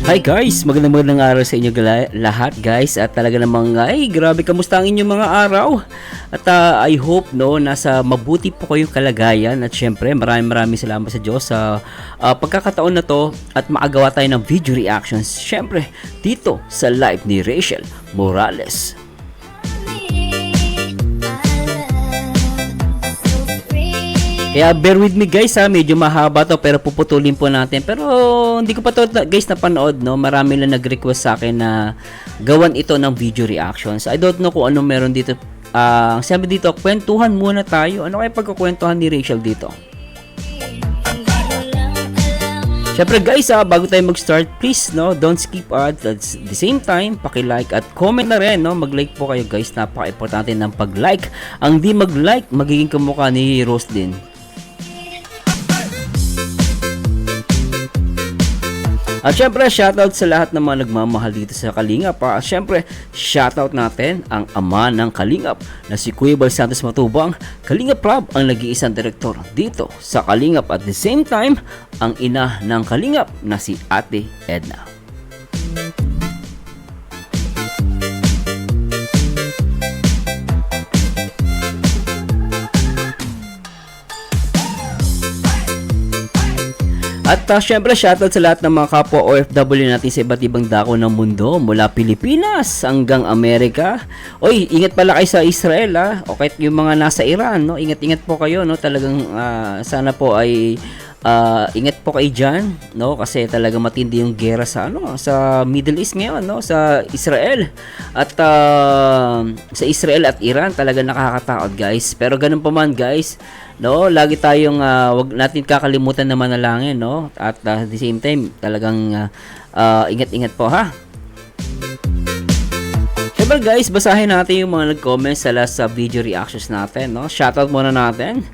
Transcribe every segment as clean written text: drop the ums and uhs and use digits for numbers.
Hi guys! Magandang araw sa inyo lahat guys. At talaga namang ay grabe kamusta ang inyong mga araw. At I hope no nasa mabuti po kayong kalagayan. At syempre maraming salamat sa Diyos sa pagkakataon na to at makagawa tayo ng video reactions. Syempre dito sa live ni Rachel Morales. Kaya bear with me guys ha, medyo mahaba to pero puputulin po natin. Pero hindi ko pa to guys napanood no. Marami lang nag-request sa akin na gawan ito ng video reactions. I don't know kung ano meron dito. Sabi dito, kwentuhan muna tayo. Ano kaya pagkukwentuhan ni Rachel dito? Syempre guys bago tayo mag-start, please no, don't skip ads. At the same time, paki-like at comment na rin no. Mag-like po kayo guys, napaka-importante ng pag-like. Ang di mag-like, magiging kamukha ni Rose din. At syempre, shoutout sa lahat ng mga nagmamahal dito sa Kalingap. At syempre, shoutout natin ang ama ng Kalingap na si Kuya Bal Santos Matubang. Kalingap Rob ang nag-iisang direktor dito sa Kalingap. At the same time, ang ina ng Kalingap na si Ate Edna. At syempre shoutout sa lahat ng mga kapwa OFW natin sa iba't ibang dako ng mundo mula Pilipinas hanggang Amerika. Oy, ingat pala kayo sa Israel o kahit yung mga nasa Iran no. Ingat po kayo no. Talagang sana po ay ingat po kayo diyan no kasi talaga matindi yung giyera sa sa Middle East ngayon no, sa Israel. At sa Israel at Iran talaga nakakatakot guys. Pero ganun pa man guys, no, lagi tayong wag natin kakalimutan na manalangin no. At at the same time talagang ingat-ingat po ha. Siyempre guys, basahin natin yung mga nag-comment sa last video reactions natin no. Shoutout muna natin.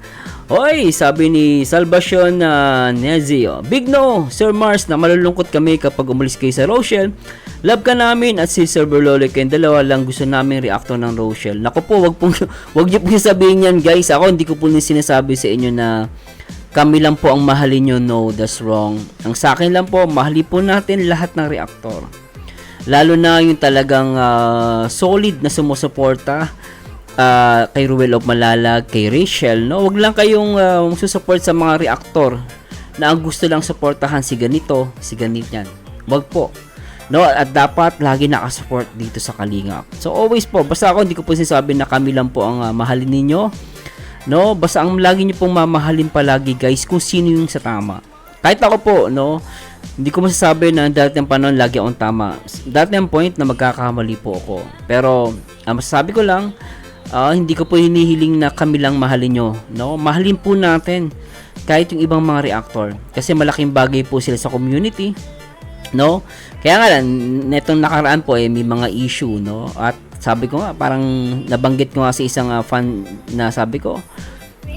Hoy, sabi ni Salvacion Nezio, Big no, Sir Mars, na malulungkot kami kapag umalis kayo sa Rochelle. Love ka namin at si Sir Berlole, kayong dalawa lang gusto namin reactor ng Rochelle. Naku po, wag niyo po sabihin yan guys. Ako hindi ko po sinasabi sa inyo na kami lang po ang mahalin nyo. No, that's wrong. Ang sa akin lang po, mahalin po natin lahat ng reactor. Lalo na yung talagang solid na sumusuporta kay Ruel of Malalag, kay Rachel, no? Wag lang kayong susupport sa mga reactor na ang gusto lang suportahan si ganito, si ganyan. Wag po. No, at dapat lagi nakasupport dito sa Kalingap. So always po, basta ako hindi ko po sinasabi na kami lang po ang mahalin ninyo. No, basta ang lagi niyo pong mamahalin palagi guys kung sino yung sa tama. Kahit ako po, no, hindi ko masasabi na dati ang panahon lagi akong tama. Dati ang point na magkakamali po ako. Pero masasabi ko lang, hindi ko po hinihiling na kami lang mahalin nyo, no? Mahalin po natin kahit yung ibang mga reactor kasi malaking bagay po sila sa community, no? Kaya nga netong nakaraan po may mga issue, no? At sabi ko nga, parang nabanggit ko nga sa isang fan na sabi ko,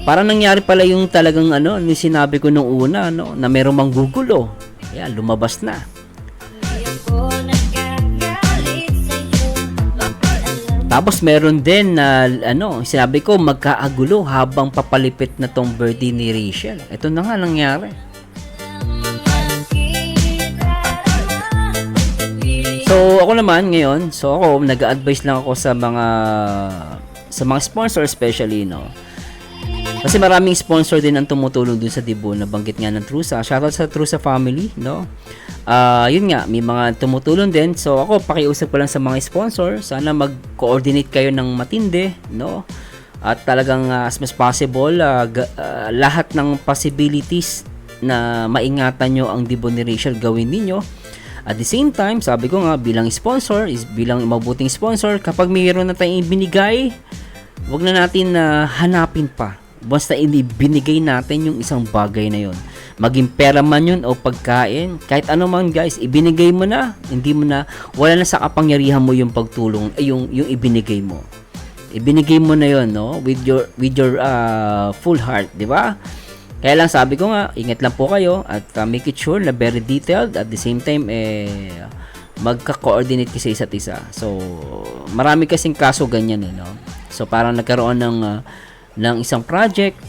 parang nangyari pala yung talagang yung sinabi ko nung una, no? Na merong manggugulo. Kaya lumabas na. Tapos meron din na sinabi ko magkaagulo habang papalipit na tong birthday ni Rachel. Ito na nga nangyari. So ako naman ngayon, ako nag-a-advise lang ako sa mga sponsor especially no. Kasi maraming sponsor din ang tumutulong dun sa Dibo na banggit nga ng Trusa. Shoutout sa Trusa family, no? Yun nga, may mga tumutulong din. So ako, pakiusap ko lang sa mga sponsor. Sana mag-coordinate kayo ng matindi, no? At talagang as much possible, lahat ng possibilities na maingatan nyo ang Dibo ni Rachel gawin ninyo. At the same time, sabi ko nga, bilang sponsor, bilang mabuting sponsor, kapag mayroon na tayong ibinigay, wag na natin hanapin pa. Basta binigay natin yung isang bagay na yon. Maging pera man yun o pagkain, kahit ano man guys, ibinigay mo na, hindi mo na, wala na sa kapangyarihan mo yung pagtulong, yung ibinigay mo. Ibinigay mo na yon, no? With your full heart, di ba? Kaya lang sabi ko nga, ingat lang po kayo at make it sure na very detailed at the same time magka-coordinate kayo sa isa't isa. So, marami kasing kaso ganyan no? So, parang nagkaroon ng isang project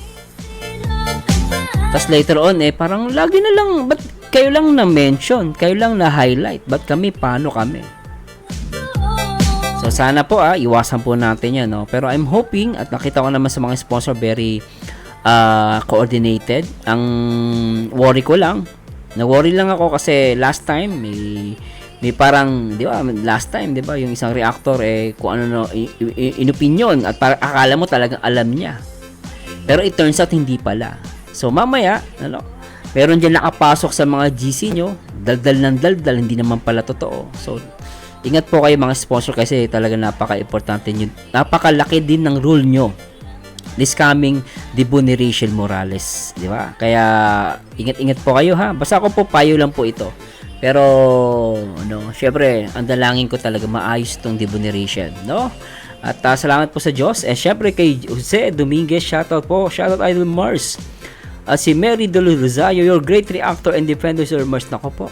Tapos later on, parang lagi na lang, ba't kayo lang na-mention? Kayo lang na-highlight? Ba't kami? Paano kami? So, sana po, iwasan po natin yan, no? Pero I'm hoping, at nakita ko naman sa mga sponsor, very coordinated. Ang worry ko lang, na-worry lang ako kasi last time, may parang, di ba, last time, di ba, yung isang reactor, kung ano, inopinion, at parang akala mo talagang alam niya. Pero it turns out, hindi pala. So, mamaya, meron dyan nakapasok sa mga GC nyo, daldal ng daldal, hindi naman pala totoo. So, ingat po kayo mga sponsor kasi talaga napaka-importante nyo. Napakalaki din ng rule nyo. This coming debut ni Rachel Morales, di ba? Kaya ingat-ingat po kayo ha. Basta ako po payo lang po ito. Pero syempre, ang dalangin ko talaga maayos itong debut ni Rachel, no? At salamat po sa Diyos. Syempre kay Jose Dominguez, shoutout po. Shoutout Idol Mars. Si Mary Del Rosario, your great reactor and defender, Sir Mars. Nako po.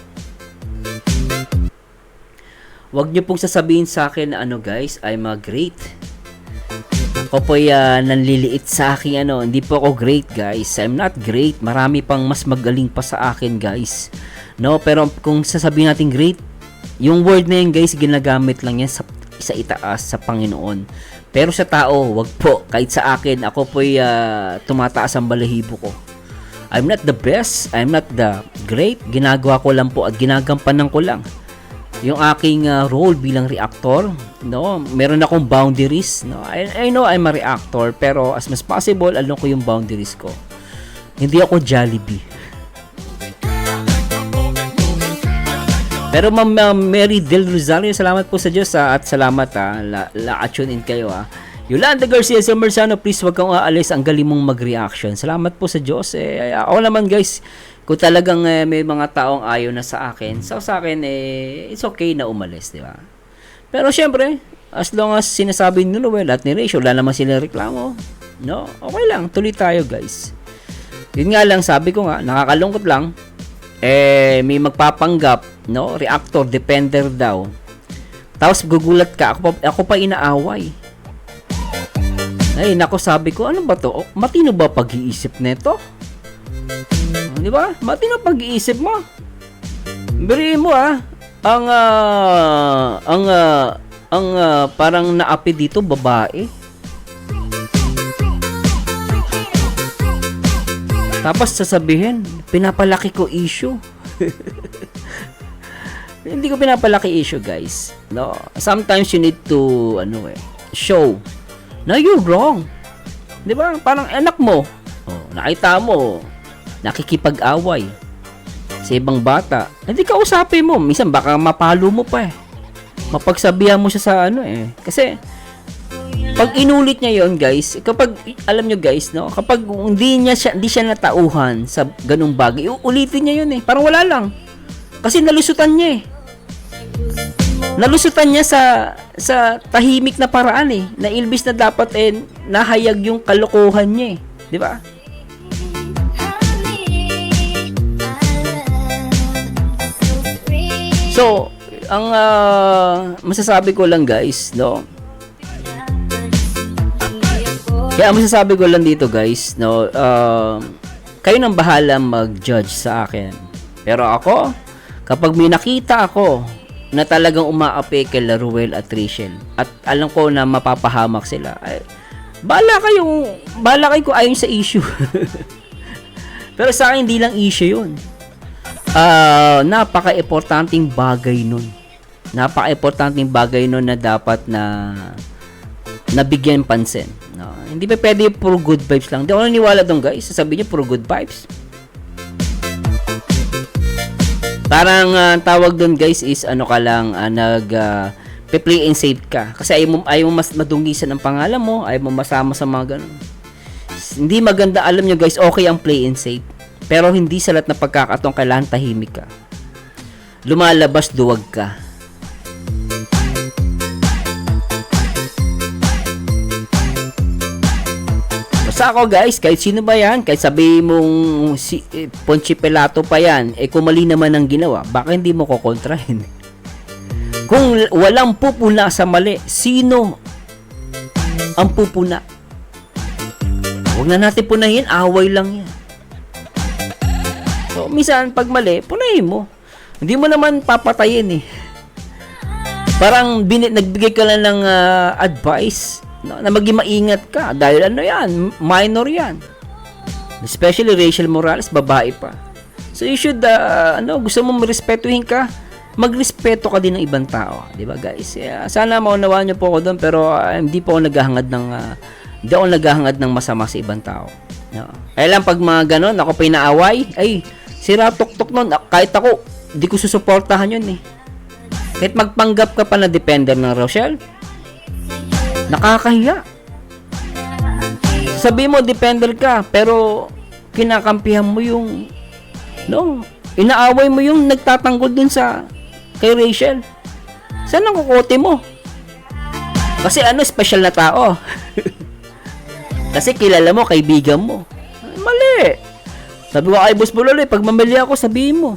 Huwag niyo pong sasabihin sa akin na guys, I'm a great. Ako po nanliliit sa akin hindi po ako great guys. I'm not great. Marami pang mas magaling pa sa akin guys. No, pero kung sasabihin natin great, yung word na yun guys, ginagamit lang yan sa itaas sa Panginoon. Pero sa tao, wag po. Kahit sa akin, ako po tumataas ang balahibo ko. I'm not the best. I'm not the great. Ginagawa ko lang po at ginagampanan ko lang yung aking role bilang reactor, no? Meron akong boundaries, no? I know I'm a reactor, pero as much possible, alam ko yung boundaries ko. Hindi ako Jollibee. Pero Ma'am Mary Del Rosario, salamat po sa Diyos at salamat la-tune in kayo Yolanda Garcia Mersano, please wag kang aalis, ang galing mong mag-reaction. Salamat po sa Diyos. Ako naman guys, kung talagang may mga taong ayaw na sa akin, so sa akin it's okay na umalis, di ba? Pero syempre, as long as sinasabi ni Noel at ni Rachel, wala naman silang reklamo, no? Okay lang, tuloy tayo guys. Yun nga lang, sabi ko nga, nakakalungkot lang, may magpapanggap, no? Reactor, defender daw. Tapos gugulat ka, ako pa inaaway. Ay, nako, sabi ko, ano ba to? Matino ba pag-iisip nito? Di ba? Matino pag-iisip mo. Biriin mo ang parang naapi dito babae. Tapos sasabihin, pinapalaki ko issue. Hindi ko pinapalaki issue, guys. No, sometimes you need to show na you're wrong. 'Di ba? Parang anak mo, nakita mo nakikipag-away sa ibang bata. Hindi ka usapin mo, minsan baka mapalo mo pa mapagsabihan mo siya sa kasi pag inulit niya 'yon, guys, kapag alam nyo guys, no, kapag hindi siya natauhan sa ganung bagay, ulitin niya 'yon parang wala lang. Kasi nalusutan niya Nalusutan niya sa tahimik na paraan na ilbis na dapat nahayag yung kalokohan niya di ba? So, ang masasabi ko lang guys, no? Kaya masasabi ko lang dito guys, no, kayo nang bahala mag-judge sa akin. Pero ako, kapag may nakita ako na talagang umaapi kay Ruel at Rachel at alam ko na mapapahamak sila, bahala kayo kung ayon sa issue. Pero sa akin hindi lang issue yun. Napaka-importanting bagay nun na dapat na nabigyan pansin, no? Hindi pa pwede puro good vibes lang. Hindi ako naniwala doon guys, sasabihin niyo puro good vibes. Parang tawag doon guys is ka lang play and safe ka. Kasi ayaw mo mas madungisan ang pangalan mo, ayaw mo masama sa mga ganun. Hindi maganda, alam nyo guys, okay ang play and safe. Pero hindi sa lahat na pagkakataon kailangan tahimik ka. Lumalabas duwag ka. Basta ako guys, kahit sino ba yan, kahit sabihin mong Ponchi Pilato pa yan, kung mali naman ang ginawa, baka hindi mo kukontrahin. Kung walang pupuna sa mali, sino ang pupuna? Huwag na natin punahin, away lang yan. So, minsan, pag mali, punahin mo. Hindi mo naman papatayin eh. Parang nagbigay ka lang ng advice, no, na maging maingat ka. Dahil ano yan, minor yan. Especially Rachel Morales, babae pa. So, you should, gusto mo marespetuhin ka, magrespeto ka din ng ibang tao. Diba, guys? Sana maunawaan niyo po ako doon, pero hindi po ako naghahangad ng masama sa ibang tao. No. Kaya lang pag mga ganon, ako pa inaaway, ay, sira tuktok nun. Kahit ako, hindi ko susuportahan yun eh. Kahit magpanggap ka pa na depender ng Rochelle, nakakahiya. Sabi mo, depender ka, pero kinakampihan mo yung, no, inaaway mo yung nagtatanggol dun kay Rachel. Saan ang kukote mo? Kasi special na tao. Kasi kilala mo, kaibigan mo. Mali. Sabi ko kay Boss Bulol, pag mamili ako, sabihin mo.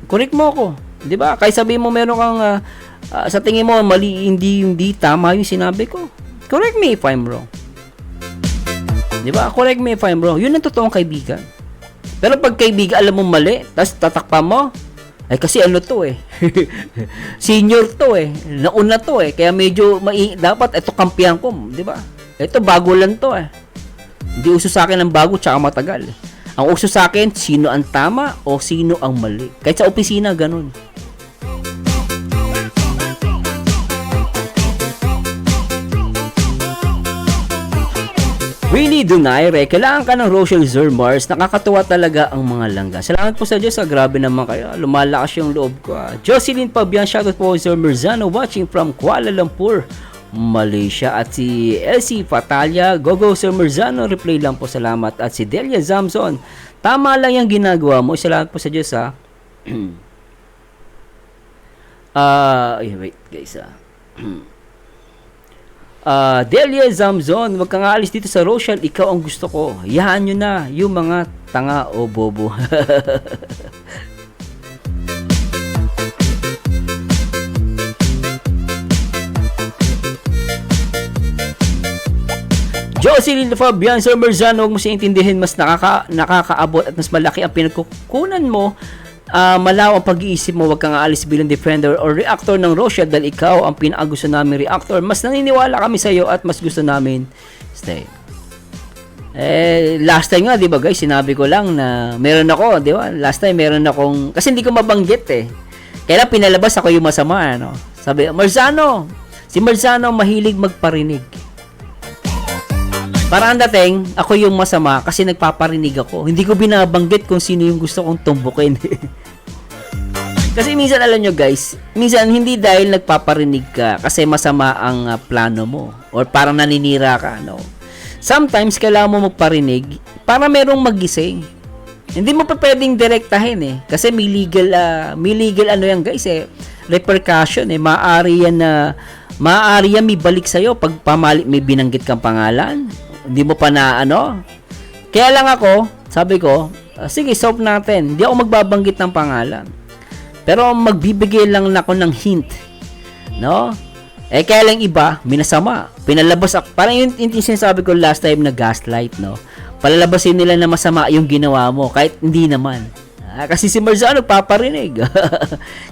Correct mo ako. 'Di ba? Kaya sabihin mo meron kang sa tingin mo mali, hindi tama yung sinabi ko. Correct me if I'm wrong. 'Di ba? Correct me if I'm wrong. Yun ang totoong kaibigan. Pero pag kaibigan alam mo mali, tapos tatakpan mo, ay kasi to eh. Senior to eh. Nauna to eh. Kaya medyo dapat ito kampihan ko, 'di ba? Ito bago lang to eh. Hindi uso sa akin ang bago tsaka matagal. Ang uso sa akin, sino ang tama o sino ang mali. Kahit sa opisina, ganun. Willie Donaire, kailangan ka ng Rochelle Zermars. Nakakatuwa talaga ang mga langga. Salamat po sa Diyos. Grabe naman kayo. Lumalakas yung loob ko. Jocelyn Pabian, shoutout po Sir Merzano watching from Kuala Lumpur, Malaysia. At si Elsie Fatalia, Gogo Sir Merzano, replay lang po, salamat. At si Delia Zamson, tama lang yung ginagawa mo. Salamat po sa Diyos ha. Wait guys Delia Zamson, wag kang aalis dito sa Rochelle, ikaw ang gusto ko. Yahan nyo na yung mga tanga o bobo. Jocelyn Fabian, Sir Merzano, huwag mo siya intindihin, mas nakakaabot at mas malaki ang pinagkukunan mo. Malaw ang pag-iisip mo, wag kang aalis bilang defender or reactor ng Rochelle dahil ikaw ang pinakagusto namin reactor. Mas naniniwala kami sa iyo at mas gusto namin stay. Last time nga, di ba guys, sinabi ko lang na meron ako, di ba? Last time meron akong, kasi hindi ko mabanggit eh. Kaya pinalabas ako yung masama, ano? Sabi, Merzano, si Merzano mahilig magparinig. Parang dating, ako yung masama kasi nagpaparinig ako. Hindi ko binabanggit kung sino yung gusto kong tumbukin. Kasi minsan alam nyo guys, minsan hindi dahil nagpaparinig ka kasi masama ang plano mo or parang naninira ka, no? Sometimes kailangan mo magparinig para merong magising. Hindi mo pa pwedeng direktahin eh. Kasi may legal ano yan guys eh, repercussion eh. Maaari yan may balik sa'yo pag may binanggit kang pangalan. Hindi mo pa na ano. Kaya lang ako, sabi ko, sige, solve natin. Hindi ako magbabanggit ng pangalan. Pero magbibigay lang ako ng hint. No? Kaya lang iba, minasama. Pinalabas ako. Parang yung sinasabi ko last time na gaslight, no? Palalabasin nila na masama yung ginawa mo, kahit hindi naman. Kasi si Merzano paparinig.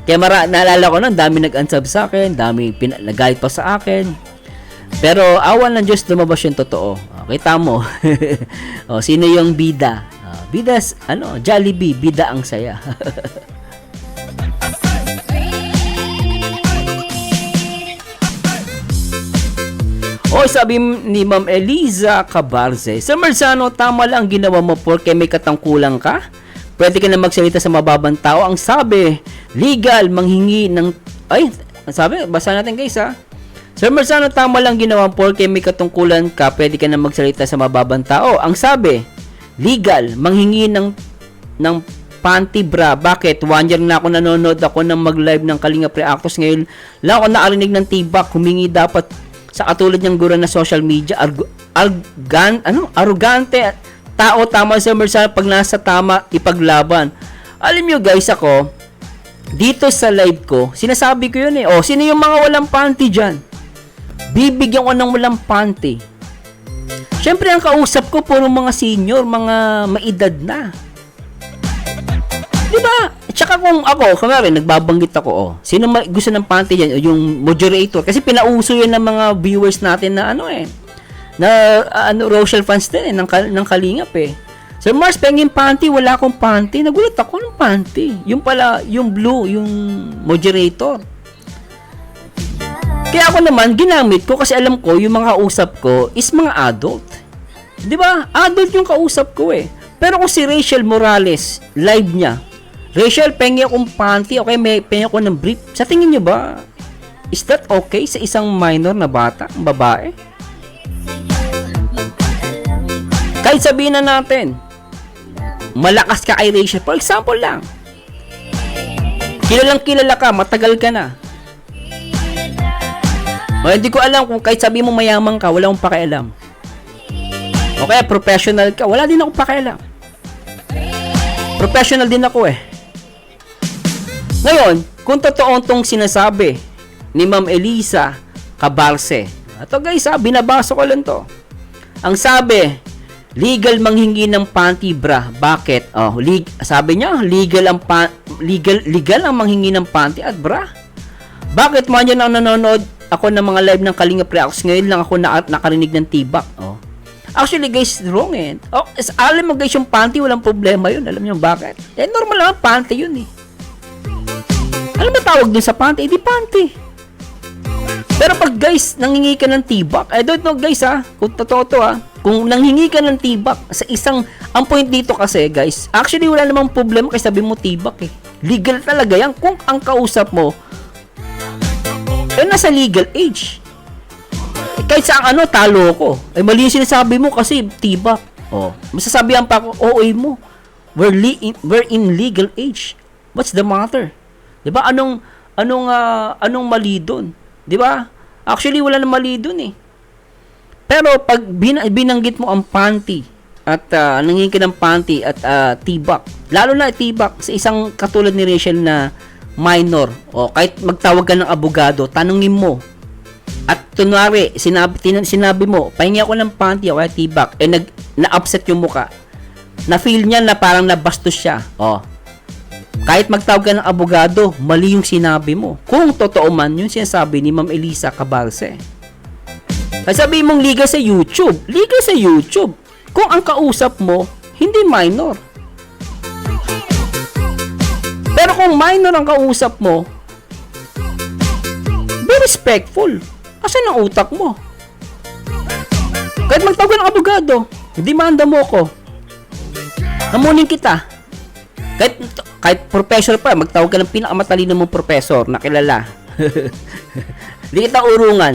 Kaya naalala ko nun, dami nag-unsub sa akin, dami nag-guide pa sa akin. Pero awan ng Diyos, lumabas yung totoo. Kita mo. Sino yung bida? Bida, Jollibee, bida ang saya. Sabi ni Ma'am Eliza Cabarze, Sir Merzano, tama lang ang ginawa mo porque may katangkulan ka? Pwede ka na magsalita sa mababang tao. Ang sabi, legal, manghingi ng... sabi, basa natin guys ha. Sir Merzano, tama lang ginawa porque may katungkulan ka, pwede ka na magsalita sa mababang tao. Ang sabi, legal, manghingi ng panty bra. Bakit? 1 year na ako nanonood ako ng mag-live ng Kalingap Reactors. Ngayon lang ako nakarinig ng tibak. Humingi dapat sa katulad niyang gura na social media. Arrogante. Tao, tama Sir Merzano. Pag nasa tama, ipaglaban. Alam niyo guys, ako, dito sa live ko, sinasabi ko yun eh. Sino yung mga walang panty dyan? Bibigyan ko ng walang panty. Siyempre, ang kausap ko, puro mga senior, mga maedad na. Di ba? Tsaka kung ako, kunwari, nagbabanggit ako, sino gusto ng panty yan? Yung moderator. Kasi pinauso yan ng mga viewers natin na Rochelle fans din ng Kalingap eh. Sir Mars, pengin panty, wala akong panty. Nagulat ako ng panty. Yung pala, yung blue, yung moderator. Kaya ako naman, ginamit ko kasi alam ko, yung mga kausap ko is mga adult. Di ba? Adult yung kausap ko eh. Pero kung si Rachel Morales, live niya, Rachel, pengi akong panty, okay, pengi ako ng brief. Sa tingin niyo ba, is that okay sa isang minor na bata, babae? Kahit sabihin na natin, malakas ka kay Rachel. For example lang, kilalang kilala ka, matagal ka na. Hindi ko alam kung kahit sabihin mo mayaman ka, wala akong pakialam. Okay, professional ka, wala din akong pakialam. Professional din ako eh. Ngayon, kung totoo itong sinasabi ni Ma'am Elisa Cabarce, ito guys binabasa ko lang to. Ang sabi, legal manghingi ng panty bra. Bakit? Sabi niya, legal ang manghingi ng panty at bra. Bakit mo yan ang nanonood ako ng mga live ng Kalingap Reacts? Ngayon lang ako nakarinig ng tibak. Actually guys, wrong eh. Alam mo guys, yung panty, walang problema yun. Alam niyo bakit? Normal lang panty yun eh. Alam mo tawag dun sa panty? Di panty. Pero pag guys, nanghingi ka ng tibak, I don't know guys kung totoo to kung nanghingi ka ng tibak sa isang, ang point dito kasi guys, actually wala namang problema kasi sabi mo tibak eh. Legal talaga yan kung ang kausap mo nasa legal age. Kahit sa talo ko. Mali yung sinasabi mo kasi tibak. Masasabihan pa ako, OA mo. We're in legal age. What's the matter? 'Di ba? Anong mali doon? 'Di ba? Actually wala nang mali doon eh. Pero pag binanggit mo ang panty at nanghingi ka ng panty at tibak, lalo na tibak sa isang katulad ni Rachel na minor, kahit magtawag ka ng abogado, tanungin mo. At tunwari, sinabi mo, pahingi ako ng panty o tibak, na-upset yung muka. Na-feel niya na parang nabastos siya. Kahit magtawag ka ng abogado, mali yung sinabi mo. Kung totoo man yung sinasabi ni Ma'am Elisa Cabarce. Kasi sabihin mong legal sa YouTube. Legal sa YouTube. Kung ang kausap mo, hindi minor. Pero kung minor ang kausap mo, be respectful. Asan ang utak mo? Kahit magtawag ng abogado, demanda mo ko. Namunin kita. Kahit professor pa, magtawag ka ng pinakamatalino mong professor na kilala. Hindi kita urungan.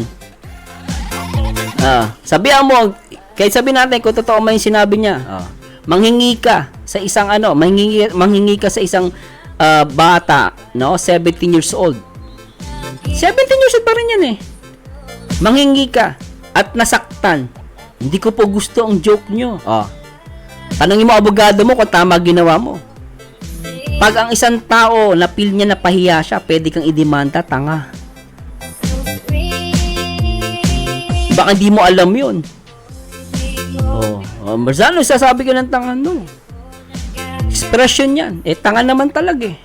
Sabihan mo, kahit sabihin natin kung totoo man yung sinabi niya, manghingi ka sa isang manghingi ka sa isang bata, 17 years old. 17 years old pa rin yan eh. Manghingi ka at nasaktan. Hindi ko po gusto ang joke nyo. Tanungin mo abogado mo kung tama ginawa mo. Pag ang isang tao na feel niya na pahiya siya, pwede kang idemanda, tanga. Baka hindi mo alam yun. Marzano, sasabi ka ng tanga no. Expression yan. Tanga naman talaga eh.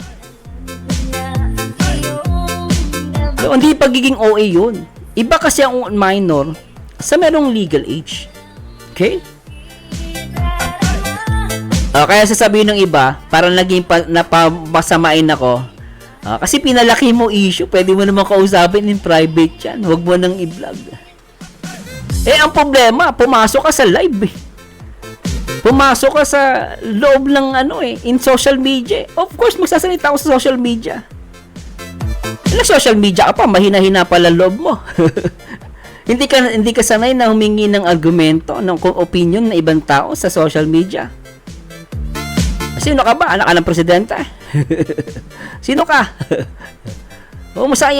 So, hindi pagiging OA yun. Iba kasi ang minor sa merong legal age. Okay? Kaya sasabihin ng iba, parang naging napasamain ako. Kasi pinalaki mo issue, pwede mo naman kausapin in private yan. Huwag mo nang i-vlog. Ang problema, pumasok ka sa live eh. Pumasok ka sa loob ng in social media. Of course, magsasalita ako sa social media. Social media ka pa, mahina-hina pala loob mo. Hindi ka sanay na humingi ng argumento, ng opinion ng ibang tao sa social media. Sino ka ba? Anak ka ng presidente? Sino ka? Masa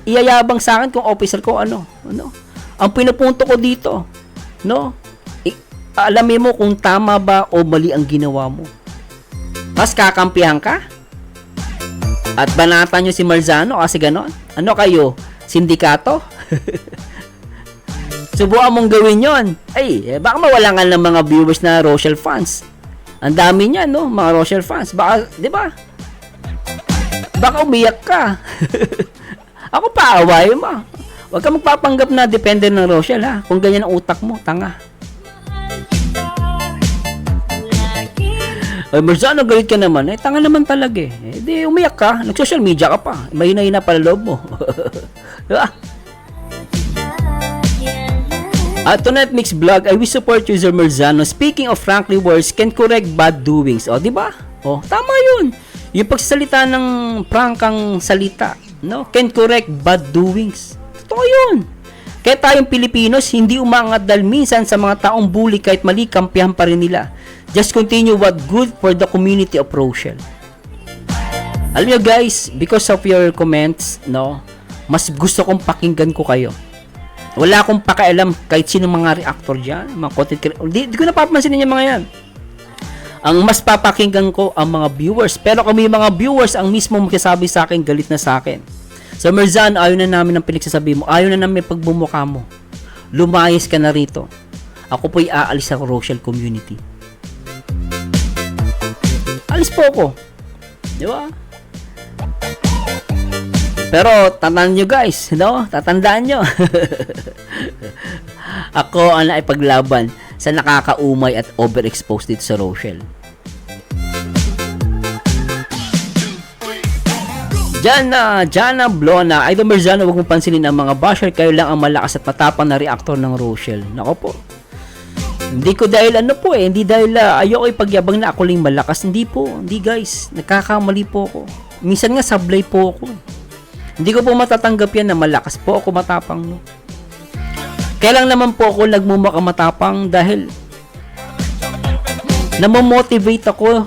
iyayabang sa akin kung officer ko ano? Ang pinupunto ko dito, alamin mo kung tama ba o mali ang ginawa mo. Mas kakampihan ka? At banatan nyo si Marzano kasi ganon? Ano kayo? Sindikato? Subukan mong gawin yon. Baka mawalangan ng mga viewers na Rochelle fans. Ang dami niya, no? Mga Rochelle fans. Baka, di ba? Baka umiyak ka. Ako paaway mo. Huwag ka magpapanggap na depende ng Rochelle, ha? Kung ganyan ang utak mo, tanga. Ay, Marzano, galit ka naman. Eh, tanga naman talaga eh. Eh, di, umiyak ka. Nag-social media ka pa. Mahina-hina pala loob mo. Diba? At tonight mix vlog, I will support user Marzano. Speaking of frankly words, can correct bad doings. O, diba? O, tama yun. Yung pagsasalita ng prangkang salita, no? Can correct bad doings. Totoo yun. Kaya tayong Pilipinos, hindi umangat dahil minsan sa mga taong bully kahit mali, kampihan pa rin nila. Just continue what good for the community of Rochelle. Alam nyo guys, because of your comments, no, mas gusto kong pakinggan ko kayo. Wala akong pakialam kahit sino mga reactor dyan, mga content creator. Di ko napapansinin yung mga yan. Ang mas papakinggan ko ang mga viewers. Pero kung may mga viewers ang mismo magsasabi sa akin, galit na sa akin. So Marzano, ayaw na namin ang pinagsasabi mo. Ayaw na namin pagbumuka mo. Lumayas ka na rito. Ako po'y aalis sa Rochelle community. Alis po ako. Di ba? Pero tandaan nyo guys, no? Tatandaan nyo. Ako ang naipaglaban sa nakakaumay at overexposed dito sa Rochelle. Jana Blona, Idol Marzano, huwag mong pansinin ang mga basher. Kayo lang ang malakas at matapang na reactor ng Rochelle. Nako po. Hindi ko dahil hindi dahil ayoko ipagyabang na ako lang malakas. Hindi po, hindi guys. Nagkakamali po ako. Minsan nga sablay po ako. Hindi ko po matatanggap yan na malakas po ako, matapang, no? Kaya lang naman po ako nagmumukha matapang dahil namomotivate ako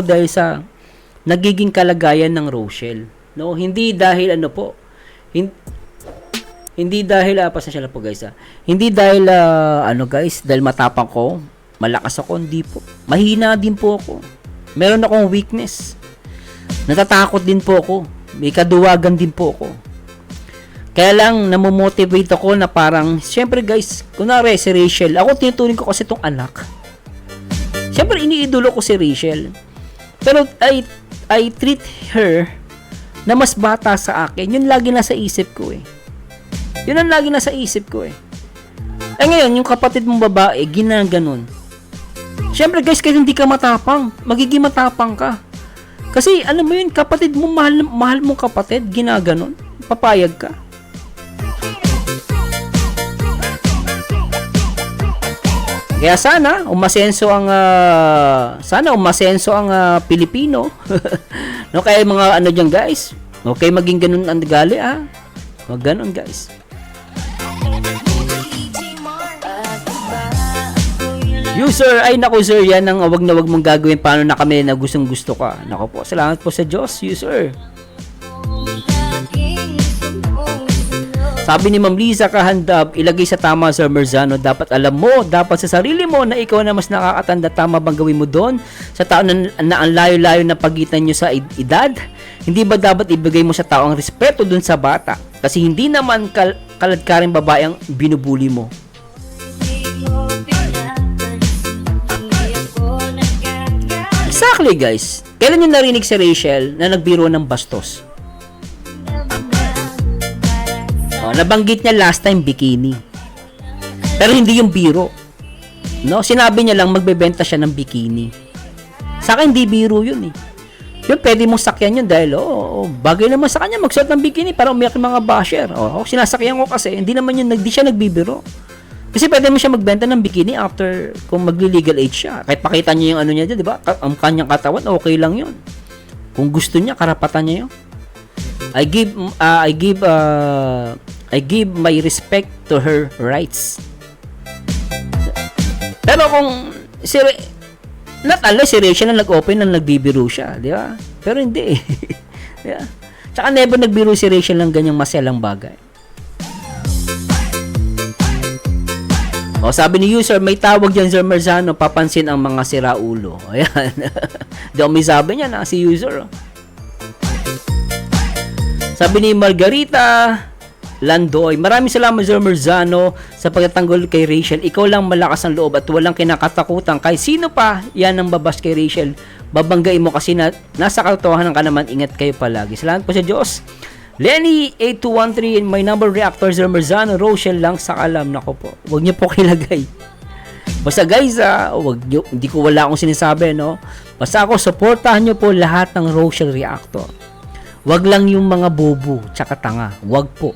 dahil sa nagiging kalagayan ng Rochelle, no? Hindi dahil hindi dahil pasensya na po guys, hindi dahil dahil matapang ko, malakas ako, hindi po. Mahina din po ako. Meron akong weakness. Natatakot din po ako. May kaduwagan din po ako. Kaya lang, namomotivate ako na parang, syempre guys, kunwari si Rachel, ako tinuturing ko kasi itong anak. Syempre, iniidolo ko si Rachel. Pero, I treat her na mas bata sa akin. Yun lagi nasa isip ko eh. Yun ang lagi nasa isip ko eh. Eh ngayon, yung kapatid mong babae, ginaganon. Syempre guys, kahit hindi ka matapang, magiging matapang ka. Kasi, alam mo yun, kapatid mo, mahal mong kapatid, ginaganon, papayag ka. Kaya sana, umasenso ang Pilipino. No, kaya mga dyan guys, okay maging ganun ang gali, Huwag ganun guys. User, ay naku sir, yan ang wag na wag mong gagawin. Paano na kami na gustong gusto ka? Naku po, salamat po sa Diyos, user. Sabi ni Ma'am Liza Kahandab, ilagay sa tama Sir Marzano, dapat alam mo, dapat sa sarili mo na ikaw na mas nakakatanda. Tama bang gawin mo doon? Sa tao na ang layo-layo na pagitan nyo sa edad? Hindi ba dapat ibigay mo sa tao ang respeto doon sa bata? Kasi hindi naman kaladkaring babae ang binubuli mo. Exactly guys. Kailan nyo narinig si Rachel na nagbiro ng bastos? Nabanggit niya last time bikini. Pero hindi yung biro. No, sinabi niya lang magbebenta siya ng bikini. Sa akin hindi biro yun eh. Yun pwede mong sakyan yun dahil bagay naman sa kanya magsuot ng bikini para umiyak ng mga basher. Sinasakyan ko kasi hindi naman yun, di siya nagbibiro. Kasi pwede mo siya magbenta ng bikini after kung magli-legal age siya. Kahit pakita niya yung niya, 'di ba? Ang kanyang katawan, okay lang 'yun. Kung gusto niya, karapatan niya 'yun. I give my respect to her rights. Pero kung si Rachel na nag-open na nagbibiro siya, di ba? Pero hindi eh. Yeah. Tsaka never nagbiro si Rachel ng ganyang maselang bagay. Sabi ni user, may tawag dyan Sir Marzano, papansin ang mga siraulo. Ayan. Di ako may sabi niya na si user. Sabi ni Margarita Landoy. Maraming salamat, Sir Merzano, sa pagtatanggol kay Rachel. Ikaw lang malakas ang loob at walang kinakatakutan. Kahit sino pa yan ang babas kay Rachel, babanggain mo kasi nasa katotohanan ka naman. Ingat kayo palagi. Salamat po sa Diyos. Lenny 8213, my number reactor, Sir Merzano. Rochelle lang sa alam. Nako po, huwag niyo po kilagay. Basta guys, hindi ko wala akong sinasabi, no? Basta ako, supportahan nyo po lahat ng Rochelle reactor. Wag lang yung mga bobo, tsaka tanga. Wag po.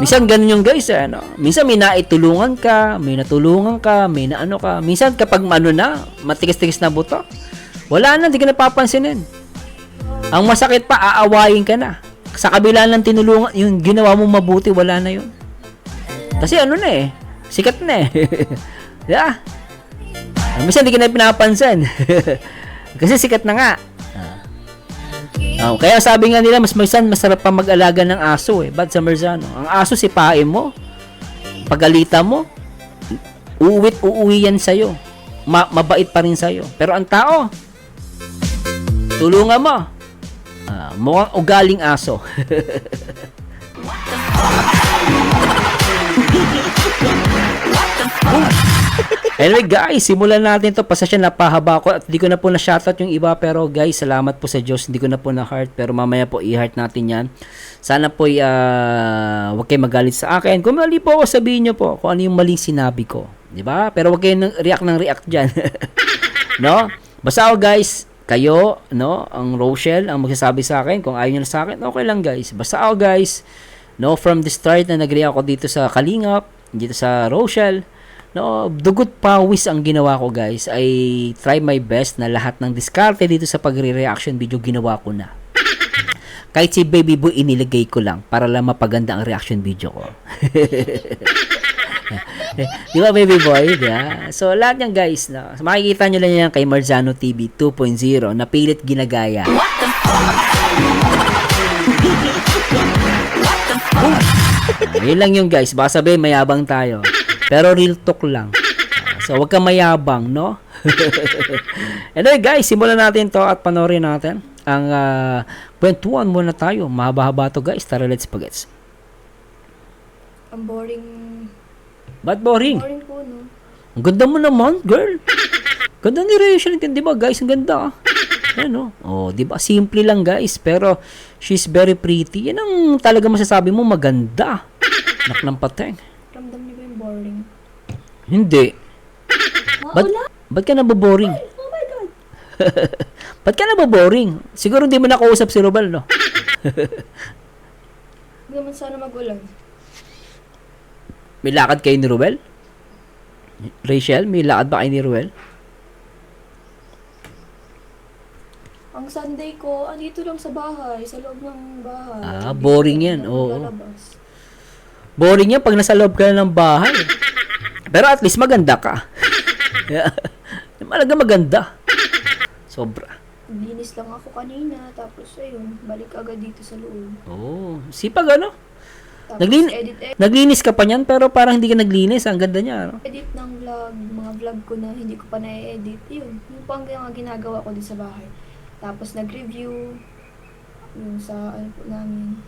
Minsan ganun yung guys, ano? Minsan may naitulungan ka, may natulungan ka, may naano ka. Minsan kapag matigas-tigas na buto, wala na, hindi ka napapansinin. Ang masakit pa, aawayin ka na. Sa kabila ng tinulungan, yung ginawa mo mabuti, wala na yun. Kasi ano na eh, sikat na eh. Yeah. Minsan hindi ka na pinapansin. Kasi sikat na nga. Kaya sabi nga nila, masarap pa mag-alaga ng aso eh. Bad sa Merzano. Ang aso, sipain mo. Pagalitan mo, uuwi yan sa'yo. Mabait pa rin sa'yo. Pero ang tao, tulungan mo. Mukhang ugaling aso. Anyway guys, simulan natin to. Pasasya, napahaba ko at hindi ko na po na-shoutout yung iba. Pero guys, salamat po sa Diyos. Hindi ko na po na-heart. Pero mamaya po i-heart natin yan. Sana po huwag kayo magalit sa akin. Kung mali po ako, sabihin nyo po kung ano yung maling sinabi ko. Diba? Pero huwag kayo ng react dyan. No? Basta ako guys, kayo, no, ang Rochelle, ang magsasabi sa akin. Kung ayaw nyo na sa akin, okay lang guys. Basta ako guys, no, from the start na nag-react ako dito sa Kalingap, dito sa Rochelle, no, dugot pawis ang ginawa ko guys. I try my best na lahat ng diskarte dito sa pagre-reaction video ginawa ko na. Kahit si Baby Boy inilagay ko lang para lang mapaganda ang reaction video ko. Di ba Baby Boy? Yeah. So lahat yan guys, no, makikita nyo lang yan kay Merzano TV 2.0 na pilit ginagaya. Yun lang yung guys. Baka sabihin mayabang tayo. Pero real talk lang. So, wag kang mayabang, no? Anyway, guys, simulan natin to at panoorin natin ang kwentuhan muna tayo. Mahaba-haba to, guys. Tara, let's pagets. Ang boring. Ba't boring? Boring po, no? Ang ganda mo naman, girl. Ganda ni Rachel. Di ba, guys? Ang ganda. Ayan, no? Oh, di ba? Simple lang, guys. Pero, she's very pretty. Yan ang talaga masasabi mo, maganda. Nak ng pateng. Ramdam niyo ba yung boring? Hindi. Ba't ka nababoring? Oh my God! Ba't ka nababoring? Siguro hindi mo nakausap si Robal, no? Hindi naman sana mag-ulan. May lakad kayo ni Robal? Rachel, may lakad ba kayo ni Robal? Ang Sunday ko, andito lang sa bahay, sa loob ng bahay. Boring yan. Oo. Lalabas. Boring yan pag nasa loob ka ng bahay. Pero at least maganda ka. Malaga maganda. Sobra. Linis lang ako kanina, tapos ayun, balik agad dito sa loob. Oh, sipag ano? Tapos edit Naglinis ka pa niyan pero parang hindi ka naglinis. Ang ganda niya, ano? edit ng vlog, mga vlog ko na hindi ko pa na-edit. Yun po ang ginagawa ko din sa bahay. Tapos nag-review yung sa ano po namin.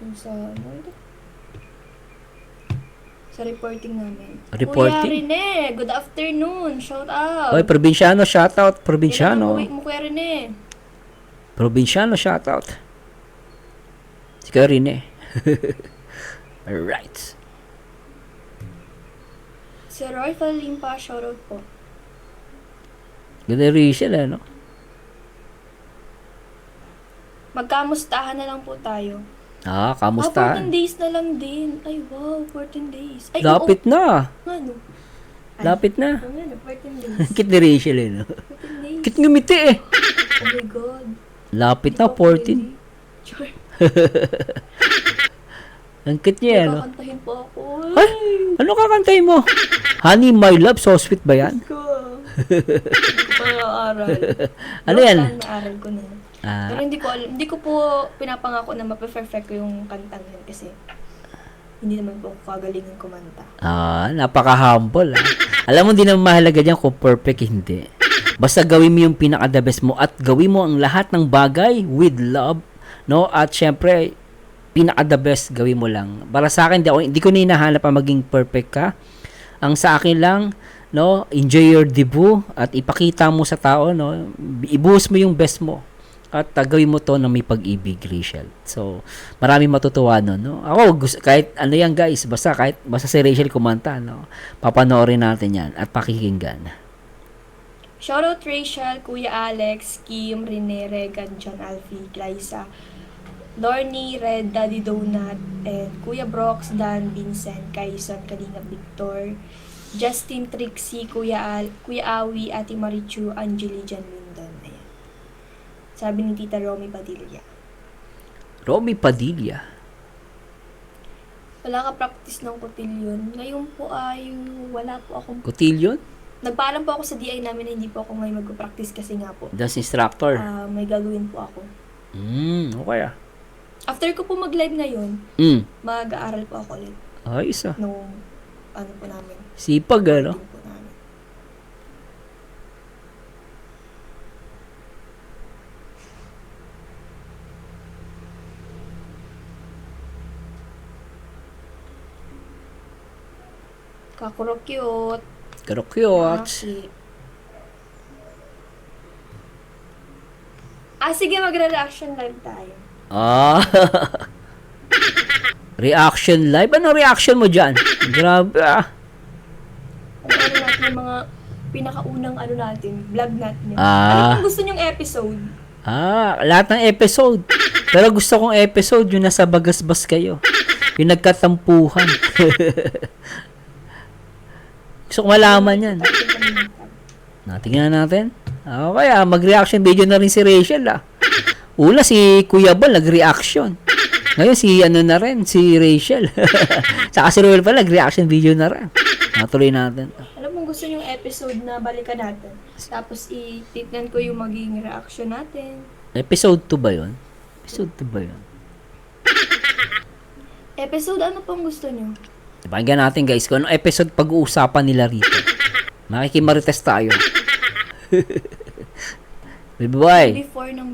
Yung sa ano ito? Sa reporting namin. Reporting? Kuya Rene, good afternoon. Shout out. Oy, probinsyano, shoutout. Probinsyano. Mo Kuya Rene. Probinsyano, shoutout. Si Kuya Rene. Alright. Si Roy Kalimpa, shout out po. Ganda Rachel, no? Magkamustahan na lang po tayo. Kamusta? 14 days na lang din. Ay, wow, 14 days. Ay, Lapit na. Ano? Lapit na. Ano, 14 days. Kit ni Rachel, no? 14 days. Kit ngumiti, eh. Oh my God. Lapit na, 14. Sure. Ang cute niya, no? Kakantahin po ako. Ay, ano kakantahin mo? Honey, my love, so sweet ba yan? Ko. Hindi ko pa aral. Ano yan? Naaral ko na. Pero hindi ko po pinapangako na mape-perfect ko yung kantang yun kasi hindi naman po ako kagalingan kumanta. Napaka-humble, ah. Alam mo, hindi naman mahalaga dyan kung perfect, hindi. Basta gawin mo yung pinaka-the best mo at gawin mo ang lahat ng bagay with love, no? At syempre, pinaka-the best gawin mo lang. Para sa akin, di ko hinahanap ang maging perfect ka. Ang sa akin lang, no, enjoy your debut at ipakita mo sa tao, no, ibuhos mo yung best mo. At gawin mo to na may pag-ibig, Rachel. So, maraming matutuwa nun, no? Ako, kahit ano yan, guys, basta si Rachel kumanta, no? Papanoorin natin yan at pakikinggan. Shoutout Rachel, Kuya Alex, Kim, Rene, Regan, John Alfie, Glyza, Dorny, Red, Daddy Donut, and Kuya Brox, Dan, Vincent, Kaison, Kalinga, Victor, Justin, Trixie, Kuya Awi, Ate Marichu, Angeli, Jan Lindon. Ayan. Sabi ni Tita Romy Padilla. Romy Padilla. Wala ka practice ng cotillion. Ngayon po ay wala po akong... Cotillion? Nagpaalam po ako sa DI namin na hindi po ako ngayon mag-practice kasi nga po. Dance instructor. May gagawin po ako. Okay ah. After ko po mag-live ngayon, mag-aaral po ako ulit. Ayos ah. Nung ano po namin. Sipag ano? Po namin. Kakuro cute. Pero cute. Naki. Sige, magre-reaction live tayo. Reaction live? Ano reaction mo dyan? Grabe ah. Ano natin yung mga pinakaunang ano natin, vlog natin. Ah. Ano kung gusto nyong episode? Lahat ng episode. Pero gusto kong episode yung nasa bagasbas kayo. Yung nagkatampuhan. Gusto ko malaman yan. Tingnan natin. Kaya mag-reaction video na rin si Rachel ah. Una si Kuya Bal nag-reaction. Ngayon si ano na rin, si Rachel. Saka si Roel pala nag-reaction video na rin. Natuloy natin. Alam mo gusto nyong episode na balikan natin. Tapos i-titnan ko yung magiging reaction natin. Episode 2 ba yun? Episode 2 ba yun? Episode ano pong gusto nyo? Pakinggan natin guys kung anong episode pag-uusapan nila rito. Makikimarites tayo. Baby boy. Before ng...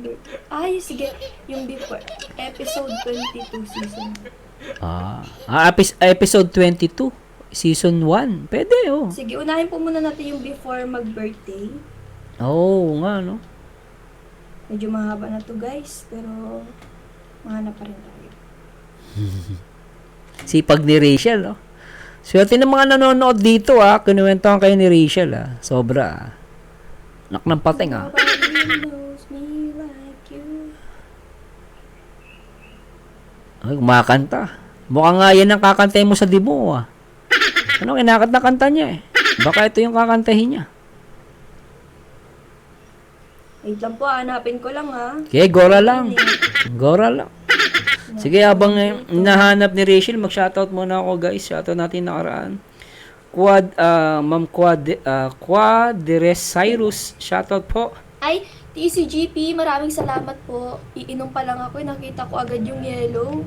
sige. Yung before. Episode 22 season. Episode 22. Season 1. Pwede oh. Sige, unahin po muna natin yung before mag-birthday. Nga no. Medyo mahaba na to guys. Pero mahanap pa rin tayo. Sipag ni Rachel, oh. Swerte ng mga nanonood dito, kinuwentohan kayo ni Rachel, Sobra, Nak ng pating, Nobody knows me like you. Ay, kumakanta. Mukhang nga yan ang kakantahin mo sa demo, Ano, kinakanta niya, Baka ito yung kakantahin niya. Wait lang po, hanapin ko lang, Okay, Gora lang. Gora lang. Sige, habang nahanap ni Rachel, mag-shoutout muna ako, guys. Shoutout natin nakaraan. Ma'am Quadres Cyrus, shoutout po. Ay, TCGP, maraming salamat po. Iinom pa lang ako, nakita ko agad yung yellow.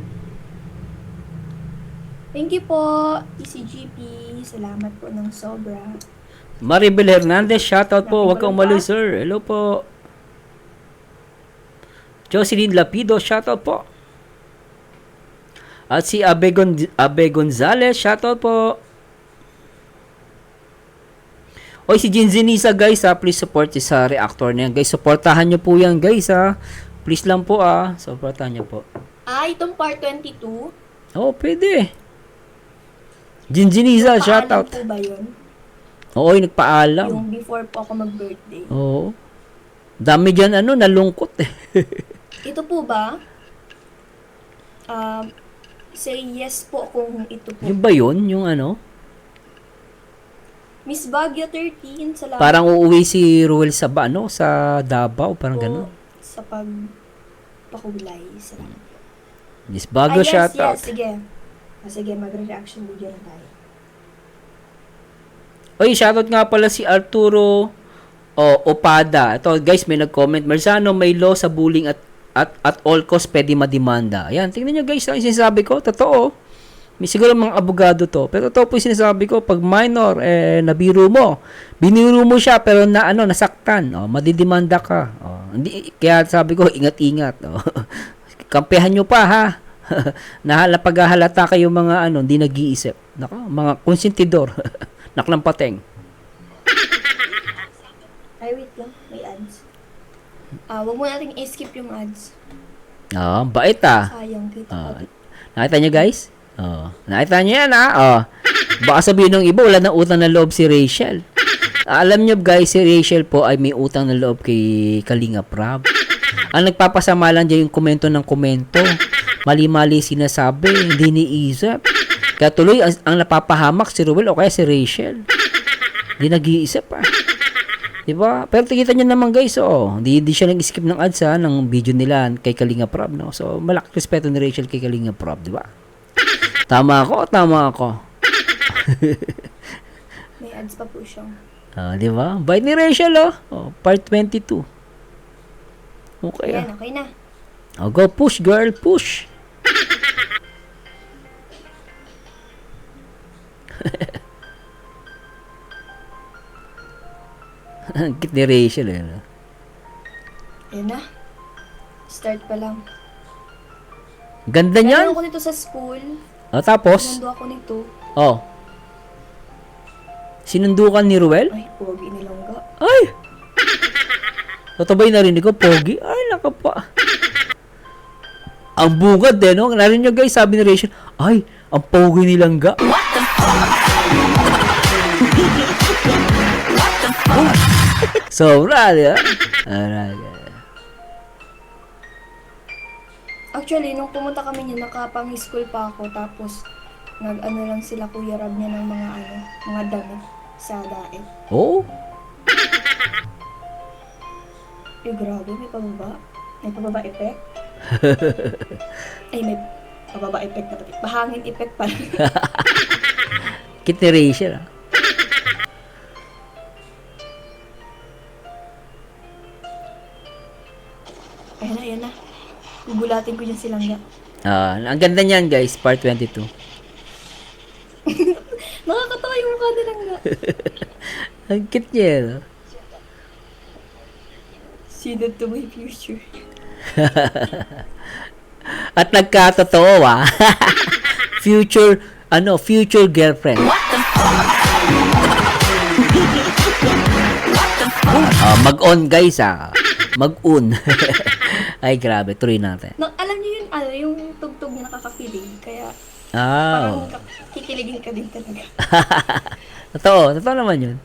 Thank you po, TCGP. Salamat po ng sobra. Maribel Hernandez, shoutout po. Huwag kang umalis, sir. Hello po. Jocelyn Lapido, shoutout po. At si Abe Gonzalez, shoutout po. Oy, si Jinzinisa, guys, please support sa reactor na yan. Guys, supportahan nyo po yan, guys, Please lang po, supportahan nyo po. Itong part 22? Pwede. Jinzinisa, shoutout. Po ba yun? Oo, yung nagpaalam. Yung before po ako mag-birthday. Oo. Dami dyan, nalungkot Ito po ba? Say yes po kung ito po. Yung ba yun? Yung ano? Miss Baguio 13, salamat Parang uuwi si Ruel sa sa Davao, parang po gano'n. sa pagpakulay. Salamat. Miss Baguio, yes, shoutout. yes, sige. Sige, magre-reaction video na tayo. Oy, shoutout nga pala si Arturo Opada. Ito, guys, may nag-comment. Marzano, may law sa bullying at all cost pwede madimanda. Ayan, tingnan nyo guys, ang sinasabi ko, totoo. May siguro mga abogado to. Pero ito po yung sinasabi ko, pag minor, nabiro mo. Biniro mo siya, pero nasaktan. Madidimanda ka. Kaya sabi ko, ingat-ingat. Kampehan nyo pa, ha? Paghahalata kayo mga hindi nag-iisip. Nako, mga konsentidor. Naklang pateng. Ay, wait lang. May ads. Wag mo nating i-skip yung ads. Bait ah. Sayang kita. Nakita nyo guys? Nakita nyo yan Baka sabihin ng iba, wala na utang na loob si Rachel. Alam nyo guys, si Rachel po ay may utang na loob kay Kalinga Prab. Ang nagpapasama lang dyan yung komento ng komento. Mali-mali sinasabi, hindi niisip. Kaya tuloy, ang napapahamak si Ruel o kaya si Rachel. Hindi nag-iisip diba? Pero kita nyo naman guys, hindi siya nag-skip ng ads ng video nila kay Kalinga Prab, no? So, malaking respeto ni Rachel kay Kalinga Prab, diba? Tama ako. May ads pa po siya. Diba? Bait ni Rachel, part 22. Okay, Ayan, okay na. Go push, girl, push. Ang cute ni Rachel, no? Ayan na. Start pa lang. Ganda niyan. Nanonood ko nito sa school. Tapos? Sinundo ako nito. Sinundukan ni Ruel? Ay, pogi nilongga. Ay! Totoo ba yung narinig ko? Pogi? Ay, nakapa. Ang bungad no? Narinig nyo guys, sabi ni Rachel, ay, ang pogi nilang ga. Sobra, di ba? Actually, nung pumunta kami niya, nakapang-school pa ako. Tapos, lang sila Kuya Rab niya ng mga damit sa daet. Grabe, may pababa. May pababa effect. Ay, may pababa effect na pati. Bahangin effect pa. Cute ni Rachel, Ayan na. Gugulatin ko dyan silang ya. Ang ganda niyan guys, part 22. Nakakatawa yung mukha nilang nga. Ang cute niya, no? See that to my future. At nagkatotoo, future girlfriend. Mag-on guys, Mag-on. Ay, grabe. Tuloy natin. Alam niyo yun, yung tugtog niya nakakakilig. Kaya, parang kikiligin ka din talaga. Totoo naman yun.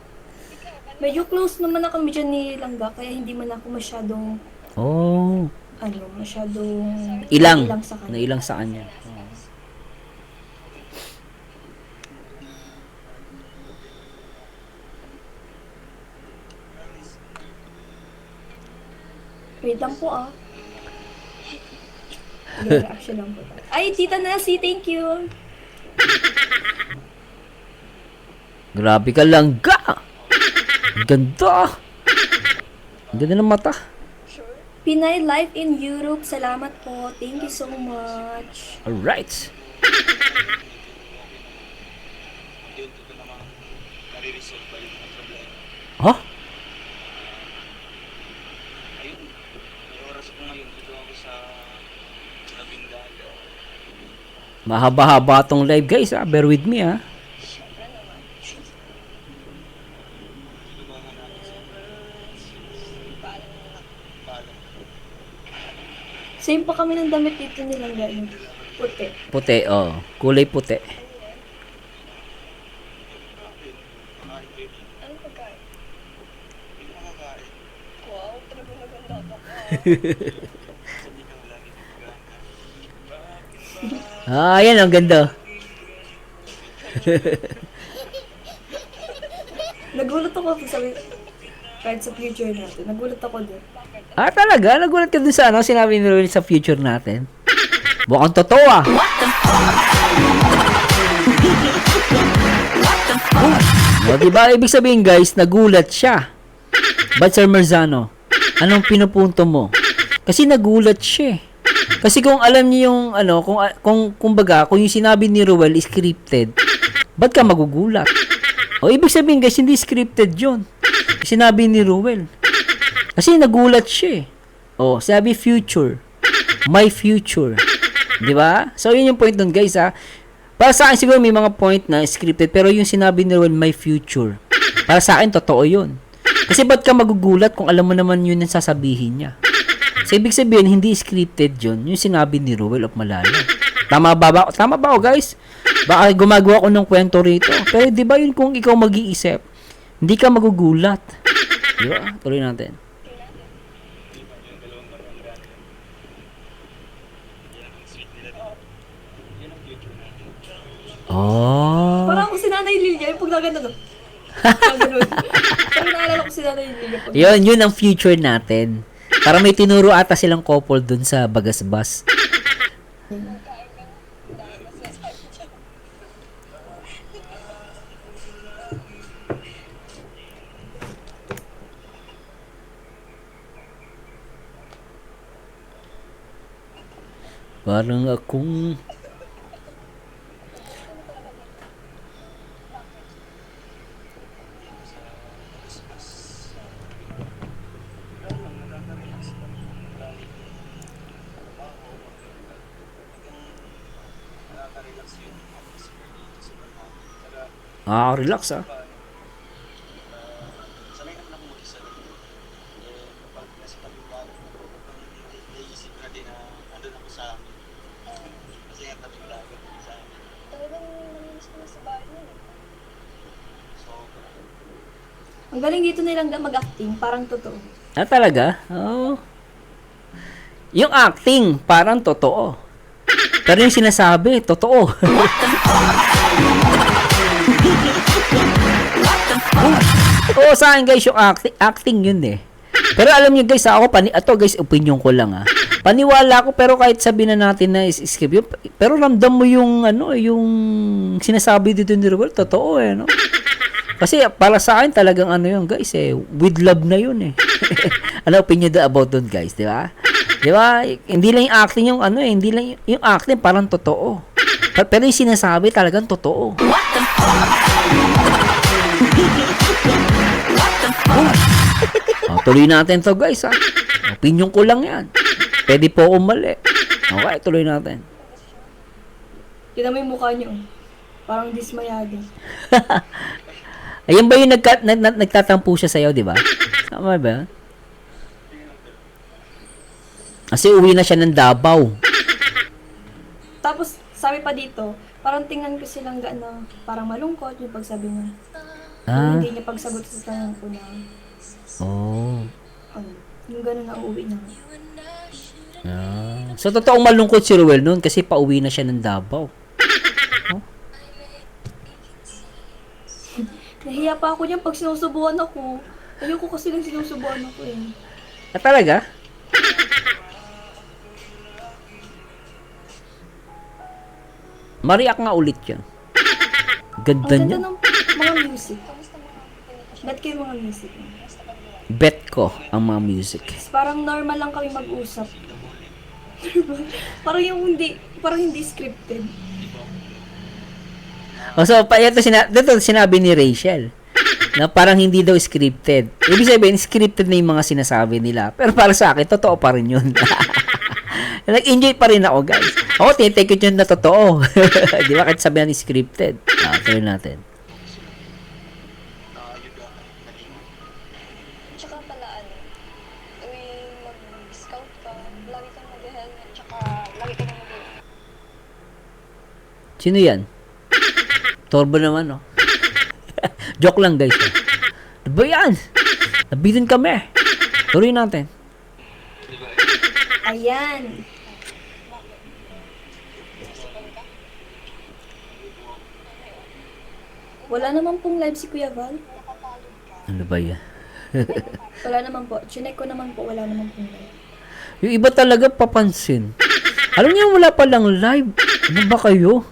Medyo close naman na kami dyan ni Langga, kaya hindi man ako masyadong, ilang sa kanya. Nailang sa kanya. Wait lang po reaction lang po. Ay, Tita Nasi, thank you. Grabe ka lang, Ganda. Ganda ng mata. Pinay Life in Europe, salamat po. Thank you so much. Alright. Huh? Mahaba-haba tong live guys, bear with me Same pa kami ng damit dito nilang gano'n. Puti. Puti, kulay puti. Ano pagkain? Wow, talagang maganda pa. Yan ang ganda. Nagulat ako kahit sa future natin. Nagulat ako din. Talaga? Nagulat ka dun sa sinabi ni Ruel sa future natin? Mukhang totoo diba? Ibig sabihin guys, nagulat siya. But Sir Marzano, anong pinupunto mo? Kasi nagulat siya. Kasi kung alam niyo yung ano, kung yung sinabi ni Ruel is scripted, ba't ka magugulat? O ibig sabihin guys, hindi scripted 'yon. Sinabi ni Ruel. Kasi nagulat siya eh. O, sabi future. My future. 'Di ba? So yun yung point doon guys ha. Para sa akin siguro may mga point na scripted pero yung sinabi ni Ruel my future. Para sa akin totoo 'yun. Kasi ba't ka magugulat kung alam mo naman yun ang sasabihin niya? So, ibig sabihin, hindi scripted yun. Yung sinabi ni Ruel of Malala. Tama ba ako, guys? Baka gumagawa ko ng kwento rito. Pero di ba yun kung ikaw mag-iisip, hindi ka magugulat. Di ba? Tuloy natin. Oh. Parang ako si Nanay Lilia, yung pag naganda no. Ganun. Parang naalala ko si Nanay Lilia. Yun ang future natin. Para may tinuro ata silang couple dun sa Bagasbas. Parang akong... relax ah. Sanay naman ako mag-isa. Kapag nasa pag-ibag, naisip ko na din na andun ako sa amin. Kasi nga tabi ko lagi sa amin. Talagang naminis ko na sa bahay nun eh. So, Ang galing dito nilang mag-acting, parang totoo. Ah, talaga? Oo. Yung acting, parang totoo. Pero yung sinasabi, totoo. Oo, sa akin guys, yung acting yun eh. Pero alam niyo guys, ako, ato guys, opinion ko lang ah. Paniwala ko, pero kahit sabihin na natin na script yun, pero ramdam mo yung, yung sinasabi dito ni Ruel, totoo eh, no? Kasi para sa akin talagang ano yun guys eh, with love na yun eh. Ano opinion about dun guys, di ba? Di ba? Hindi lang yung acting yung ano eh, hindi lang yung acting parang totoo. Pero yung sinasabi talagang totoo. Tuloy natin to guys ha. Opinion ko lang yan. Pwede po akong mali. Okay, tuloy natin. Yun naman yung mukha niyo. Parang dismayado. Ayun ba yung nagtatampo siya sa'yo, di ba? Tama ba? Kasi uwi na siya ng Davao. Tapos, sabi pa dito, parang tingnan ko silang parang malungkot yung pagsabi niya. Ah. Hindi niya pagsagot sa tanong ko na, Oh. yung gano'n na uuwi na. Ah. So, totoong malungkot si Ruel noon kasi pauwi na siya ng Davao. Nahiya pa ako niyan pag sinusubuan ako. Ayoko kasi nang sinusubuan ako eh. Ah, talaga? Mariak nga ulit yan. Ganda Ang niya. ganda ng mga music. Ba't kayo mga music? Bet ko ang mga music. Parang normal lang kami mag-usap. parang hindi scripted. Oh, so, ito sinabi ni Rachel na parang hindi daw scripted. Ibig sabihin, scripted na yung mga sinasabi nila. Pero para sa akin, totoo pa rin yun. Nag-enjoy pa rin ako, guys. Ako, tinitake ko yun na totoo. Di ba? Kahit sabihan ni scripted. Tuloy natin. yun ba, nalingon. Tsaka pala tuwing mag-scout ka, lagi kang mag-helmet, tsaka lagi kang mag-helmet. Sino yan? Torbo naman, no? Joke lang, guys. Ano ba yan? Nabitin kami. Tuloy natin. Ayan. Wala naman pong live si Kuya Val. Ano ba yan? Wala naman po. Chinek ko naman po, wala naman pong live. Yung iba talaga papansin. Alam niyo, wala palang live. Ano ba kayo?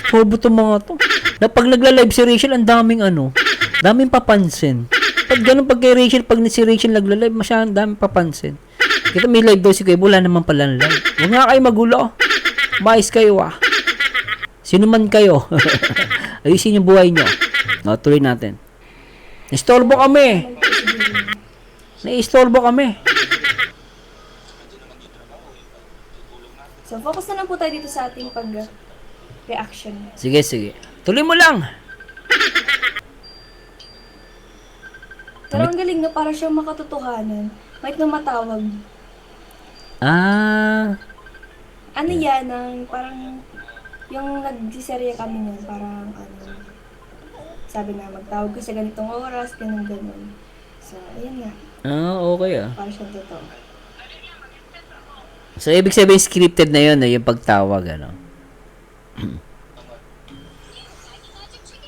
Torbo to mga to. Na pag nagla-live si Rachel, ang daming papansin. Pag ganun, pag kay Rachel, pag si Rachel nagla-live, masyadong daming papansin. Kita may live daw si Kuya, wala naman pala ng live. Huwag nga kayo magulo. Mais kayo ah. Sino man kayo. Ayusin yung buhay nyo. No, tuloy natin. Naistorbo kami. Naistorbo kami. So, focus na lang po tayo dito sa ating pag-reaction. Sige, sige. Tuloy mo lang. Pero ang galing na para siyang makatotohanan. Kahit na matawag. Ah. Ano yan, parang yung nagsiserye kami niyan, parang sabi na magtawag ko sa ganitong oras, ganun. So, ayun nga. Ah, okay ah. Para siyang totoo. So, ibig sabihin scripted na yun, yung pagtawag, ano?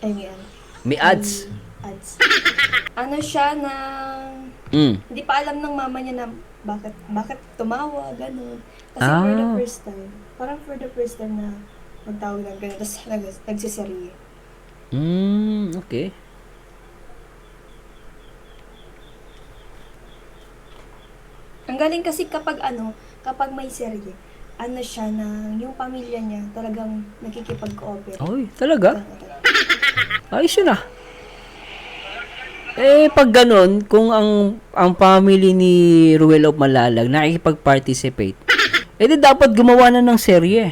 Ayan. May ads. Ads. Ano siya na hindi pa alam ng mama niya na bakit tumawa, ganun. Kasi for the first time, parang for the first time na magtawag ng ganun, tapos nagsiserye. Okay. Ang galing kasi kapag may serye, siya na yung pamilya niya talagang nakikipag-cooperate. Oy, talaga? Ayos yun ah. Eh, pag ganun, kung ang family ni Ruel of Malalag nakikipag-participate, di dapat gumawa na ng serye.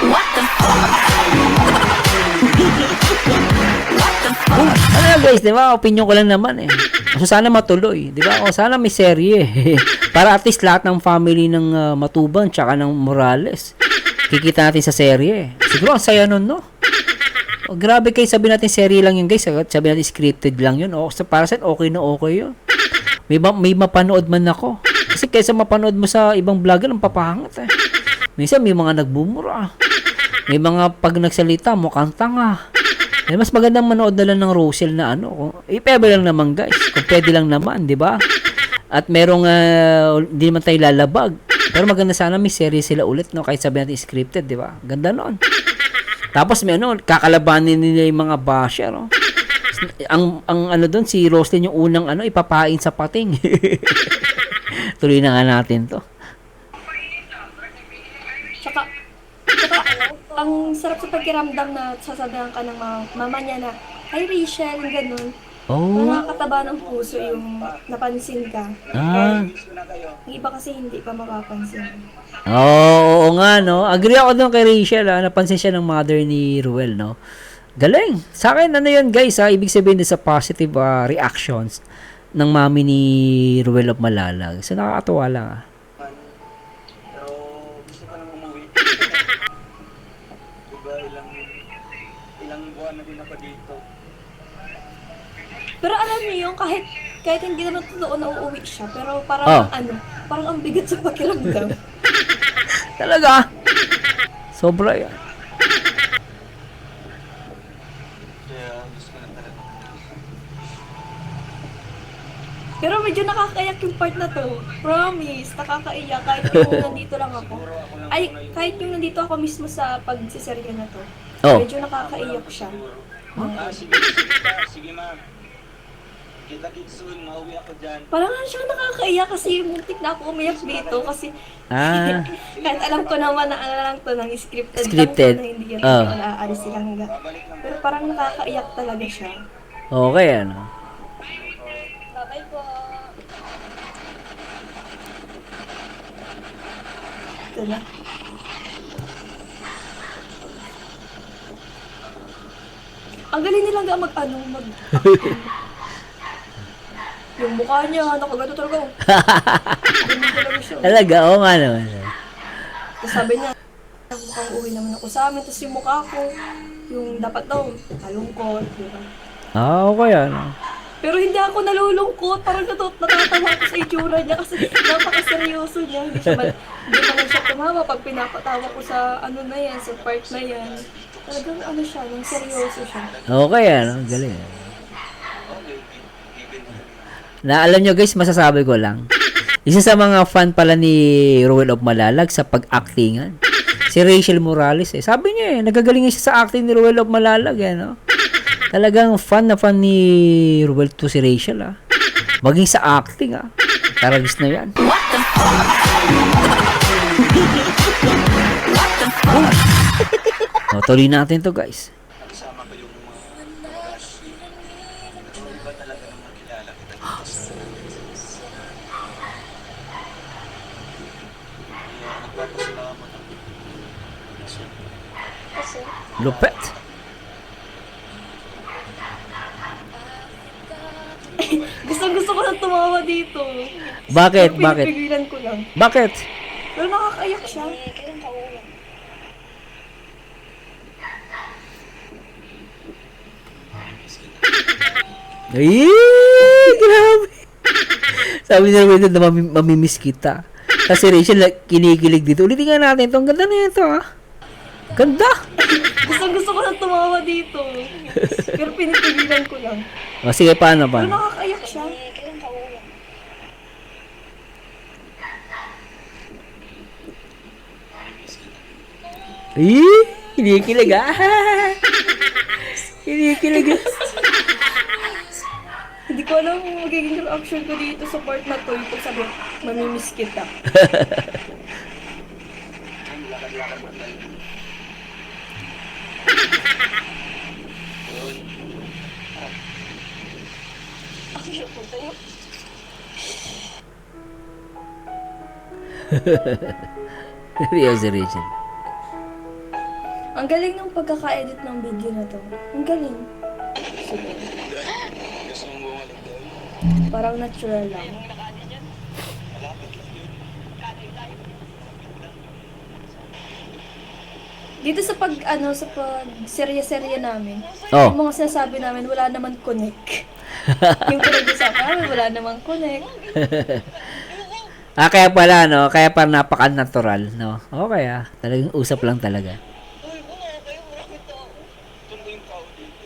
Ano na guys, di ba? Opinion ko lang naman eh. So, sana matuloy, di ba? O, sana may serye. Para at least lahat ng family ng Matubang tsaka ng Morales, kikita natin sa serye. Siguro ang saya nun, no? Oh, grabe kayo, sabi natin serye lang yun guys, sabi natin scripted lang yun. O, para sa okay na okay yun. May mapanood man ako. Kasi kaysa mapanood mo sa ibang vlogger, ang papahangat eh. Minsan may mga nagbumura. May mga pag nagsalita, mukhang tanga. Eh, mas magandang manood na lang ng Rosel na ipebe lang naman guys. Kung pwede lang naman, di ba? At merong, hindi naman tayo lalabag. Pero maganda sana may serye sila ulit, no? Kahit sabi natin scripted, di ba? Ganda noon. Tapos may kakalabanin nila yung mga basher, no? Ang doon, si Roslyn yung unang ipapain sa pating. Tuloy na nga natin to. Tsaka ang sarap sa pagkiramdam na sasabihan ka ng mama niya na, "Ay, Rachel," ganun. Oh. Nakakataba ng puso yung napansin ka. Yung iba kasi hindi pa mapapansin. Oo nga, no? Agree ako doon kay Rachel, napansin siya ng mother ni Ruel, no? Galing. Sa akin, yun, guys, Ibig sabihin din sa positive reactions ng mami ni Ruel of Malalag. So, nakakatuwa lang, Pero gusto ko nang umuwi. Diba, ilang buwan na din ako dito. Pero alam niyo yung kahit hindi naman totoo na uuwi siya, pero parang parang ang bigat sa pakiramdam. Talaga? Sobra yan. Kaya gusto ko na talaga. Pero medyo nakakaiyak yung part na to. Promise, nakakaiyak kahit yung nandito lang ako. Ay, kahit yung nandito ako mismo sa pagsiserye na to. Medyo nakakaiyak siya. Sige ma'am. Kita-kits soon, mauwi ako dyan. Parang siya nakakaiyak kasi muntik na ako umiyak dito kasi kahit alam ko naman na lang to ng scripted. Lang to, na hindi yan aalis si Langga. Pero parang nakakaiyak talaga siya. Okay, Bye-bye po. Ito na. Ang galing nilang mag yung mukha niya, nakagato talaga. Ganun talaga siya. Talaga, oo nga naman. Tapos sabi niya, mukhang uwi naman ako sa amin. Tapos yung mukha ko, yung dapat daw, malungkot, di ba? Okay, Pero hindi ako nalulungkot. Parang natatawa ako sa itsura niya kasi napaka-seryoso niya. Hindi naman siya tumawa pag pinapatawa ko sa na yan, sa part na yan. Talagang siya, nang seryoso siya. Okay, galing. Na alam nyo guys, masasabi ko lang. Isa sa mga fan pala ni Ruel of Malalag sa pag-actingan. Si Rachel Morales Sabi niya nagagaling siya sa acting ni Ruel of Malalag no? Talagang fan na fan ni Ruel to si Rachel Maging sa acting Taragis na yan. O, tuloy natin to guys. Nakasama ko yung mga kamag-anak dito. Pero iba talaga nung makilala kita dito sa kaya nagpapasalamat ako. Kasi, Lupet. Gusto ko na tumawa dito. Bakit? Pero Bakit? pinipigilan ko lang. Bakit? Pero nakakaiyak siya. hindi kailan kauwi. Ay, grabe. Sabi niya naman na mamimiss kita. Kasi Rachel, kinikilig dito. Ulitin nga natin ito. Ang ganda na ito, ah. Ganda. Gusto ko na tumawa dito. Pero pinipigilan ko lang. O, sige, paano, Pero paano? nakakaiyak siya. Hindi kailan kauwi. Ay, kinikilig, ah. Kinikilig, ah. Hindi ko alam kung magiging reaction ko dito sa part na to. Ito sabi, mamimiss kita. Lakad-lakad mo tayo. Yun. Ang hirap mo tayo. Real si Rachel. Ang galing ng pagkaka-edit ng video na to. Ang galing. Gusto mong bumalik doon? Parang natural lang. Malapit lang yun. Dito sa sa pag serye-serye namin, Oh. yung mga sinasabi namin, wala naman connect. Yung pinag-usapan namin, wala naman connect. Ah, kaya pala, no? Kaya parang napaka-natural, no? Okay, ah. Talagang usap lang talaga. Uy, mga kayo, marami tao. Ito mo yung tao dito.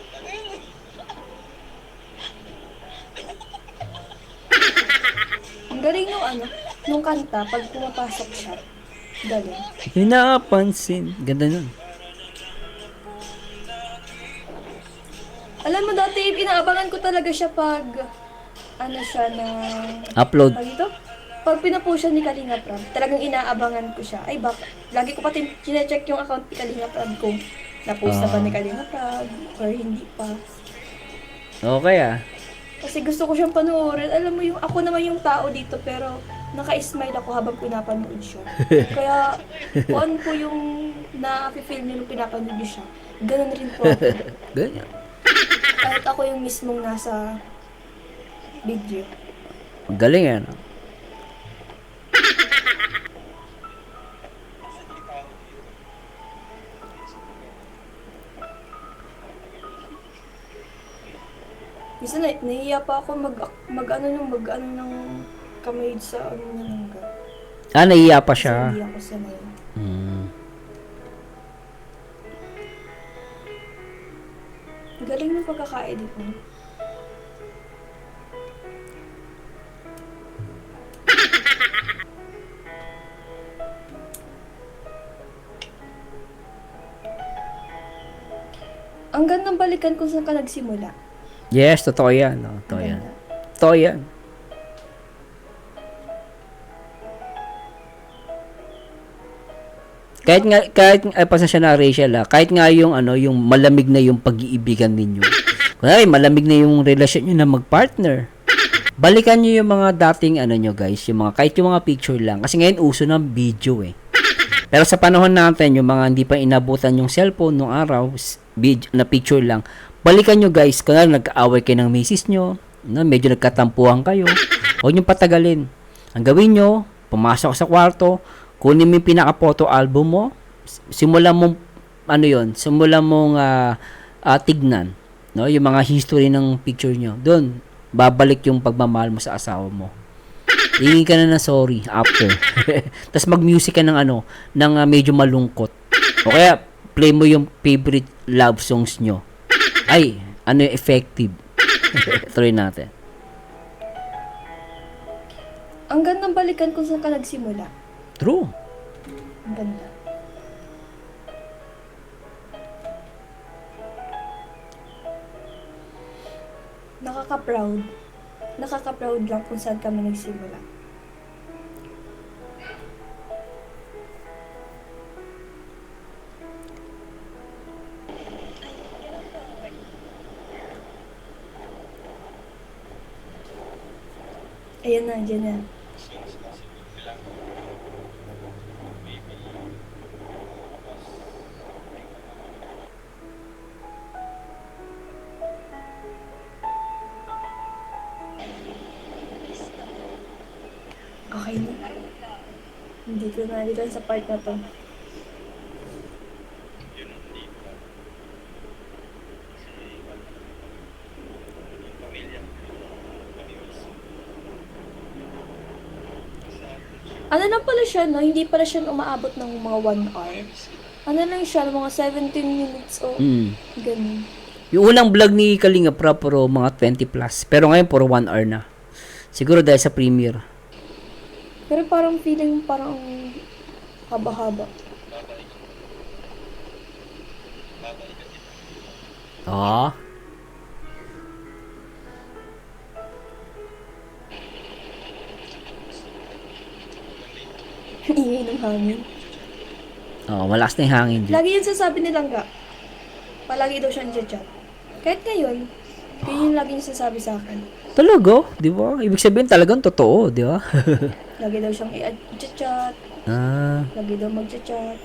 Ang galing nung kanta, pag pumapasok siya. Galing. Hinapansin. Ganda nun. Alam mo, dati inaabangan ko talaga siya pag, siya na, Upload. pag ito? Pag pinapost siya ni Kalinga Prab, talagang inaabangan ko siya. Ay, baka, lagi ko pati chinecheck yung account ni Kalinga Prab kung na-post na ba ni Kalinga Prab or hindi pa. Okay, ah. Kasi gusto ko siyang panoorin. Alam mo, ako naman yung tao dito, pero naka-smile ako habang pinapanood siya. Kaya, kung ano po yung na-feel niyo nung pinapanood niyo siya, ganun rin po ako. Ganyan. Kahit ako yung mismong nasa video. Ang galing, ah. No? Minsan nahihiya pa ako mag ng kamay sa niya ng Ah, naiiya pa Kasi siya. hindi ako sanay. Hmm. Ang galing ng pagkaka-edit mo. Ang gandang balikan kung saan ka nagsimula. Yes, totoo yan. No? Totoo yan. Totoo yan. Pasensya na Rachel, ah, kahit nga yung yung malamig na yung pag-iibigan ninyo. Kunwari, malamig na yung relasyon niyo na mag-partner. Balikan niyo yung mga dating nyo guys, yung mga kahit yung mga picture lang kasi ngayon uso ng video eh. Pero sa panahon natin, yung mga hindi pa inabutan yung cellphone nung araw, video, na picture lang, balikan nyo guys, kunwari nagkaaway kayo ng misis nyo, no, medyo nagkatampuhan kayo, huwag nyo patagalin. Ang gawin nyo, pumasok sa kwarto, kunin mo yung pinaka-photo album mo, simulan mong, simulan mong tignan, no, yung mga history ng picture nyo. Doon, babalik yung pagmamahal mo sa asawa mo. Hingin ka na ng sorry after. Tapos mag-music ka ng ng medyo malungkot. O kaya, play mo yung favorite love songs nyo. Ay, effective. Try natin. Ang gandang balikan kung saan ka nagsimula. True. Ang ganda. Nakaka-proud. Nakaka-proud lang kung saan kami nagsimula. Ayan na, dyan na. as soon as possible. Kailangan ko maybe mas Okay na. Dito na sa part na to. yun ang hindi pa. Kasi yung pamilya kami also. Ano lang pala siya, no? Hindi pala siya umaabot ng mga 1 hour. Ano lang siya, mga 17 minutes o ganun. Yung unang vlog ni Kalinga Prab, puro mga 20 plus. Pero ngayon, puro 1 hour na. Siguro dahil sa premiere. Pero parang feeling parang haba-haba. Ah. Ingay ng hangin. Oh, malakas na yung hangin dyan. Lagi yun sasabi ni Langga. Palagi daw siyang chat. Kahit ngayon, yun yung lagi niya sasabi sa akin. Talaga, di ba? Ibig sabihin talagang totoo, di ba? Lagi daw siyang i-chat. Ah. Lagi daw mag-chat.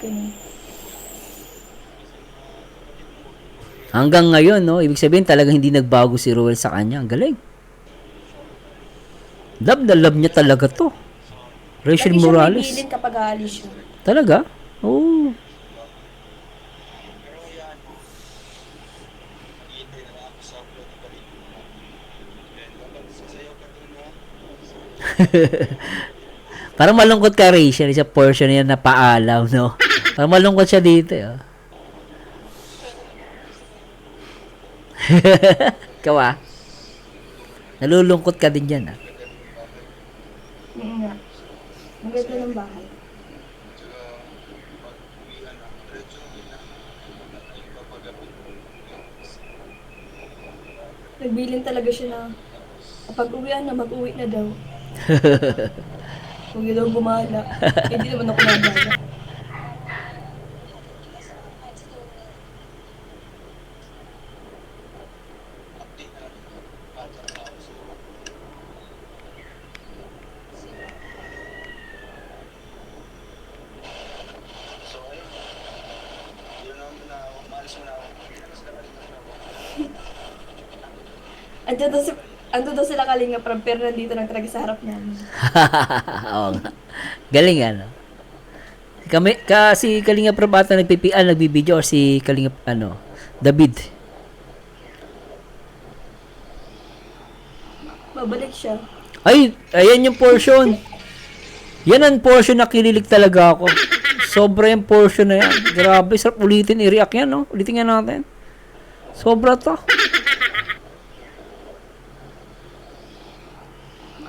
Ganun. Hanggang ngayon, no? Ibig sabihin talagang hindi nagbago si Ruel sa kanya. Ang galing. Love na love niya talaga to. Rachel Lagi siyang Morales. bibigin kapag aalis siya. Talaga? Oo. Pero yan, naghihintay na lang ako sa upload ni Kalinga. And kapag sasayaw ka dun na, Parang malungkot ka, Rachel. Sa portion niya na paalam, no? Parang malungkot siya dito, eh. Ikaw, ah. Nalulungkot ka din dyan, ah. Oo nga. Ang ganda ng bahay. tsaka pag uwian na, diretso na ay papagapit. Nagbilin talaga siya na kapag uwian na, mag-uwi na daw. Huwag daw gumala. Eh, di naman ako nagala. Update na bata na ako sa so ayun, yun ang maalis mo na ako. Ano sila Kalinga na ako? Andun daw sila Kalinga Prab, pero nandito lang talaga sa harap namin. Oo nga. Galing, ano? Si Kalinga Prab ata nagbibideo or si Kalinga, David. Babalik siya. Ay, ayan yung portion. Yan ang portion na kinilig talaga ako. Sobra yung portion na yan. Grabe, sarap ulitin, i-react yan, no? Ulitin nga natin. Sobra to.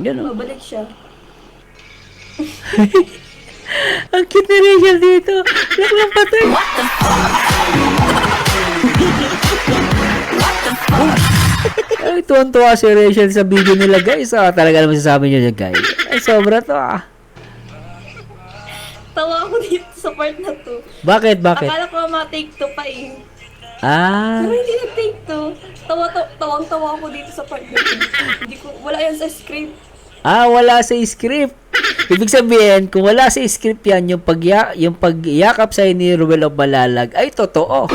Yan, no? Babalik siya. Ang cute ni Rachel dito. Lang patay. Ay, tuwan-tuwa si Rachel sa video nila, guys. Talaga naman sasabi nyo dyan, guys. Ay, sobra to, ah. Tawa ako dito sa part na to. Bakit? Akala ko ma-take to pa eh. Ah. Pero hindi nag-take to. Tawang-tawa ako dito sa part na to. Hindi ko, wala yan sa script. Ah, wala sa script. Ibig sabihin, kung wala sa script yan, yung pagyakap sa'yo ni Ruel of Malalag ay totoo.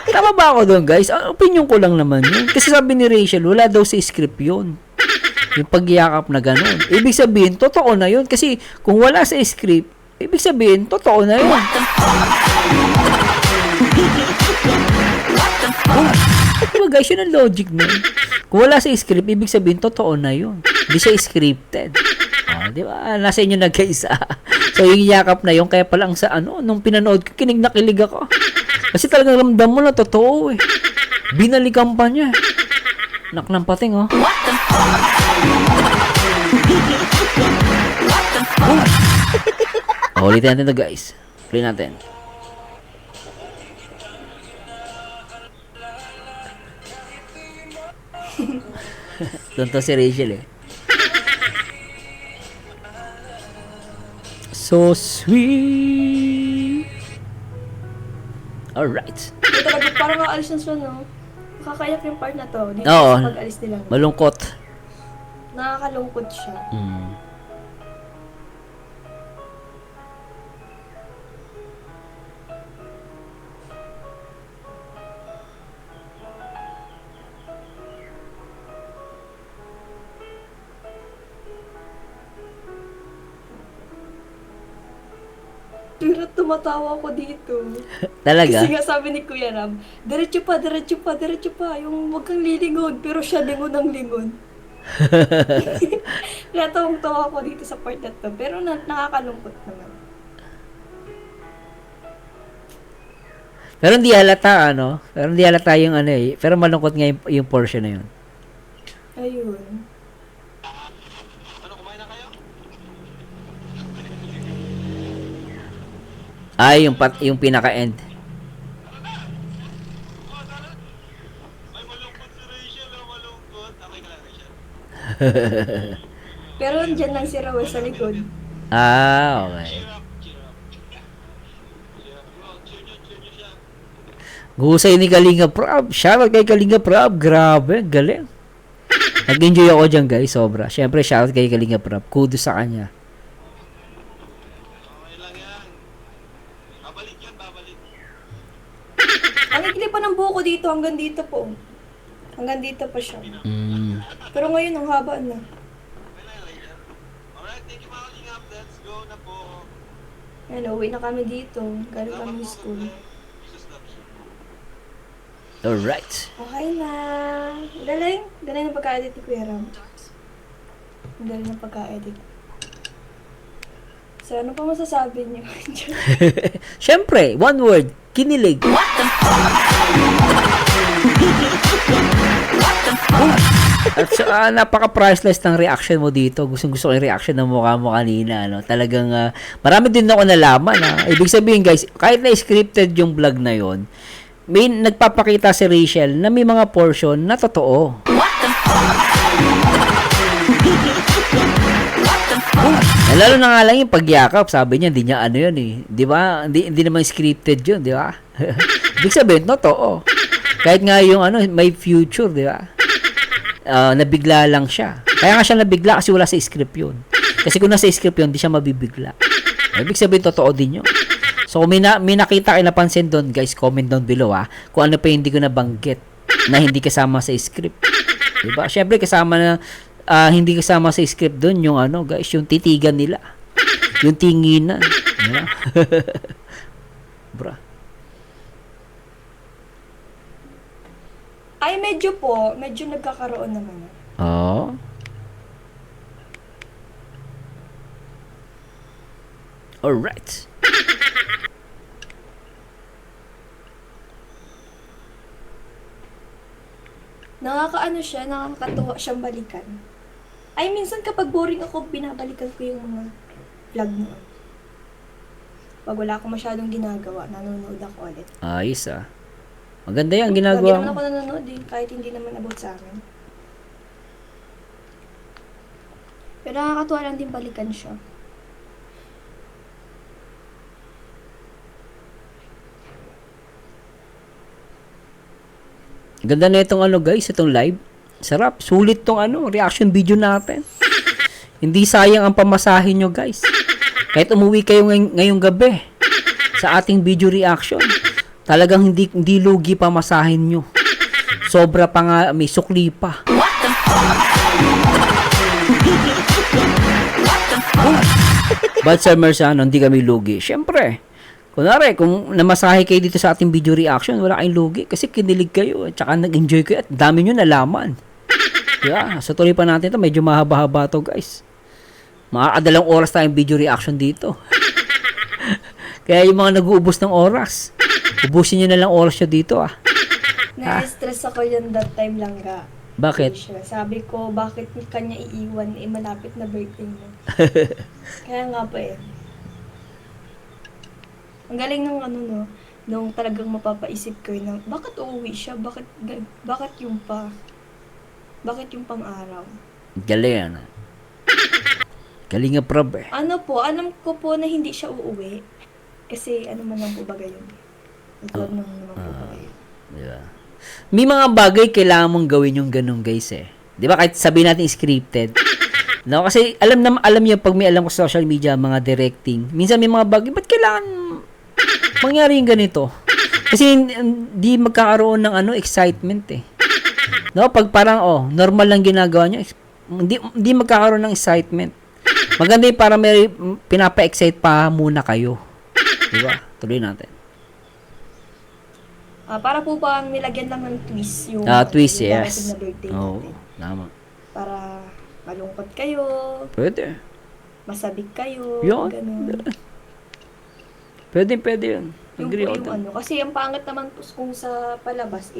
Tama ba ako doon, guys? Ang opinion ko lang naman yun. Kasi sabi ni Rachel, wala daw sa script yun. Yung pagyakap na gano'n. Ibig sabihin, totoo na yun. Kasi kung wala sa script, ibig sabihin, totoo na yun. Diba guys, yun ang logic na yun. Kung wala sa script, ibig sabihin, totoo na yun. Hindi siya scripted. Diba? Nasa inyo na guys. So, yung yakap na yun, kaya palang sa nung pinanood ko, kinig na kilig ako. Kasi talagang ramdam mo na totoo eh. Binalikan pa niya. Nak ng pating, oh. Ulitin natin to guys. Ulitin natin. Doon to si Rachel eh. So sweet. Alright. Hindi talaga, parang aalis na siya, no? Kakaiyak yung part na to. Dito Oo. sa pag-alis nila. Malungkot. Nakakalungkot siya. Mm. Pero tumatawa ako dito. Talaga? Kasi nga sabi ni Kuya Ram, diretso pa, diretso pa, diretso pa. Yung wag kang lilingon, pero siya lingon ng lingon. Kaya tawang-tawa ako dito sa part na to. Pero nakakalungkot naman. Pero hindi halata, ano? Pero hindi halata yung ano eh. Pero malungkot nga yung portion na yun. Ayun. Ano, kumain na kayo? Ay, yung pinaka-end. Ay, malungkot si Rachel, oh, malungkot. Okay ka lang, Rachel. Pero andyan lang si Rowell sa likod. Ah, okay. Cheer up, cheer up. Cheer up. Oh, cheer nyo siya. Gusay ni Kalinga Prab. Shoutout kay Kalinga Prab. Grabe, galing. Nag-enjoy ako dyan guys, sobra. Siyempre, shoutout kay Kalinga Prab. Kudos sa kanya. Okay lang yan. Babalik yan, babalik. Ang ikli pa ng buko dito, hanggang dito po. Hanggang dito pa siya. Mm. Pero ngayon, ang haba na. Okay lang, Rachel. Alright, thank you mga kalingap. Let's go na po. Ayan, uwi na kami dito. Galing kami sa school. Jesus loves you. Alright. Okay na. Galing. Galing ng pagka-edit ni Kuya Ram. Ang galing ng pagka-edit. So, ano pa masasabi niyo? Siyempre, one word. Kinilig. At napaka-priceless ng reaction mo dito. Gusto ko yung reaction ng mukha mo kanina. No? Talagang, marami din ako nalaman. Ibig sabihin guys, kahit na scripted yung vlog na yon, may nagpapakita si Rachel na may mga portion na totoo. Lalo na nga lang yung pagyakap, sabi niya, hindi niya ano yun eh. Di ba? Hindi naman scripted yun, di ba? Ibig sabihin, totoo. Kahit nga yung ano, may future, di ba? Nabigla lang siya. Kaya nga siya nabigla kasi wala sa script yun. Kasi kung nasa script yun, di siya mabibigla. Ibig sabihin, totoo din yun. So, kung may nakita kayo napansin doon, guys, comment down below kung ano pa hindi ko nabanggit na hindi kasama sa script. Diba? Siyempre, kasama na, hindi kasama sa script doon yung ano, guys, yung titigan nila. Yung tinginan. Diba? Bra. Ay, medyo nagkakaroon naman. Oh. Alright. Nakakaano siya, nakakatuwa siyang balikan. Ay, minsan kapag boring ako, binabalikan ko yung mga vlog mo. Pag wala akong masyadong ginagawa, nanonood ako ulit. Ayos Maganda yan, Lagi ginagawa naman mo. ako nanonood kahit hindi naman about sa akin. Pero nakakatuwa lang din balikan siya. Ganda na itong ano guys, itong live. Sarap, sulit tong ano, reaction video natin. Hindi sayang ang pamasahin nyo guys. Kahit umuwi kayo ngayong gabi sa ating video reaction, talagang hindi lugi pamasahin nyo. Sobra pa nga, may sukli pa. But sa Mersano, hindi kami lugi. Siyempre, kunwari, kung namasahe kayo dito sa ating video reaction, wala kayong lugi kasi kinilig kayo at saka nag-enjoy kayo at dami nyo nalaman. Yeah, so tuloy pa natin ito. Medyo mahaba-haba to guys. Makakadalang oras tayong video reaction dito. Kaya yung mga nag-uubos ng oras, ubusin nyo na lang oras nyo dito Na-stress ako yun that time lang ga. Bakit? Sabi ko, bakit kanya iiwan? Malapit na birthday mo. Kaya nga pa Ang galing ng ano no, nung talagang mapapaisip ko na, bakit uuwi siya? Bakit yung Bakit yung pang-araw? Galing Galing nga prob Ano po, alam ko po na hindi siya uuwi. Kasi ano man lang po bagay yun. Ito naman po bagay yun. Diba? May mga bagay kailangan mong gawin yung ganun, guys, eh. 'Di ba? Kahit sabihin natin scripted. No, kasi alam niyo pag may alam ko sa social media, mga directing. Minsan may mga bagay, ba't kailangan mangyari yung ganito? Kasi hindi magkakaroon ng excitement eh. No, pag parang normal lang ginagawa niyo, hindi magkakaroon ng excitement. Maganda yung para may pinapa-excite pa muna kayo. 'Di ba? Tuloy natin. Para po bang nilagyan lang ng twist yung, Twist, yung yes. darating na birthday Oo, natin. tama. Para malungkot kayo, Pwede. masabik kayo, Yun. ganun. Pwede yun. Yung Agree po ako yung dun. kasi ang pangit naman po kung sa palabas,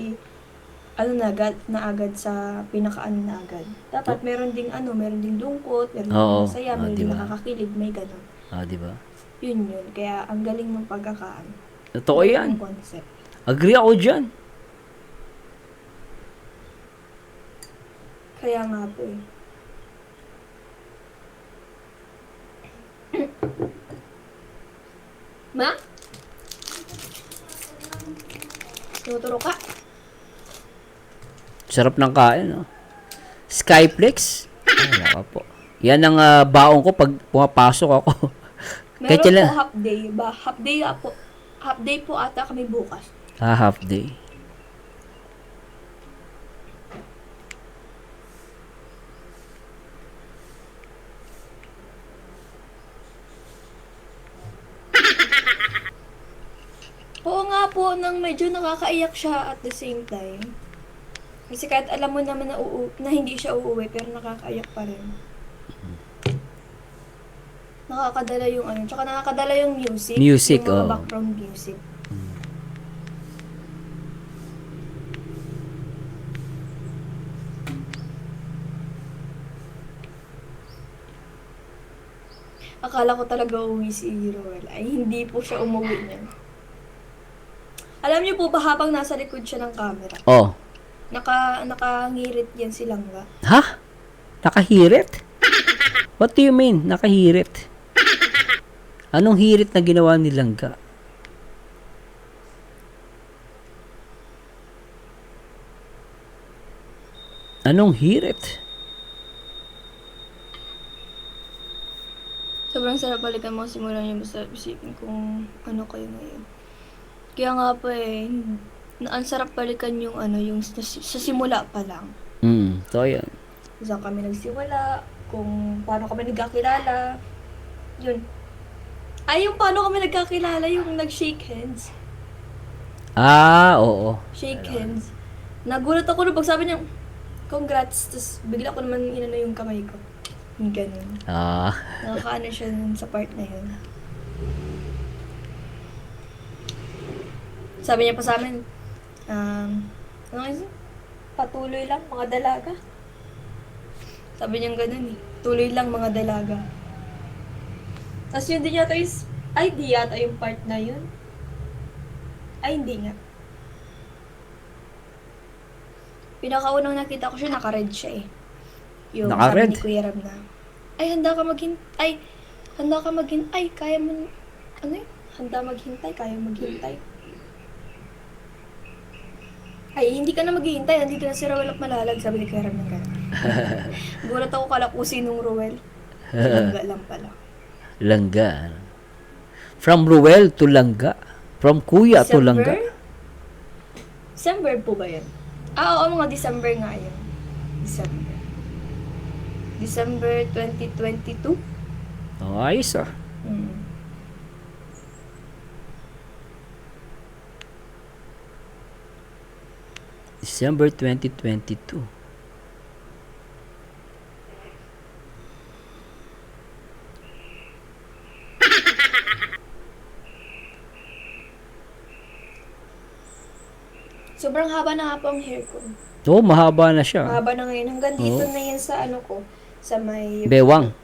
na agad sa pinakaano na agad. Dapat meron ding lungkot, meron Oo. ding masaya, meron ding Diba? nakakakilig, may ganun. Di ba? Yun. Kaya ang galing ng pagkakaan. Totoo yan. Yung concept. Agree ako dyan. Kaya nga po eh. Ma? Tinuturo ka? Sarap ng kain, no? Skyflex? Wala ka po. Yan ang baon ko pag pumapasok ako. Meron Kahit yan po half day ba? Half day po ata kami bukas. half day. Oo nga po, nang medyo nakakaiyak siya at the same time. Kasi kahit alam mo naman na hindi siya uuwi, pero nakakaiyak pa rin. Nakakadala yung tsaka nakakadala yung music. Music, yung mga oo. background music. Akala ko talaga uuwi si Roel. Ay, hindi po siya umuwi niya. Alam niyo po ba habang nasa likod siya ng camera, Oh. nakangirit yan si Langga. Ha? Nakahirit? What do you mean? Nakahirit? Anong hirit na ginawa ni Langga? Anong hirit? Sobrang sarap balikan mo simula niyo basta isipin kung ano kayo ngayon. Kaya nga pa ang sarap balikan yung yung sa simula pa lang. So yan. Saan kami nagsimula, kung paano kami nagkakilala. Yun. Ay, yung paano kami nagkakilala, yung nag-shake hands. Oo. Shake hands. Nagulat ako nung pagsabi niya, congrats, tapos bigla ko naman inano yung kamay ko. Yung ganun. Nakakaano siya nun sa part na yun. Sabi niya pa sa amin, ano kasi? Patuloy lang, mga dalaga. Sabi niya ganun eh. Tuloy lang, mga dalaga. Tapos yun din yata di yata yung part na yun. Ay, hindi nga. Pinakaunang nakita ko siya, naka-red siya eh. Yung Naka-red? sabi ni Kuya Ram na, kaya mo, handa maghintay, kaya maghintay. Ay, hindi ka na maghihintay, nandito na si Roel at Malalag, sabi ni Kuya Ram ng gano'n. Gulat ako kala kung sinong Roel. Langga lang pala. Langga. From Ruel to Langga. From Kuya to Langga. December po ba yan? Oo, mga December nga yun. December 2022? Ayos ah. December 2022. Sobrang haba na nga po ang hair ko. Mahaba na siya. Mahaba na ngayon. Hanggang dito na yan sa sa may... Bewang.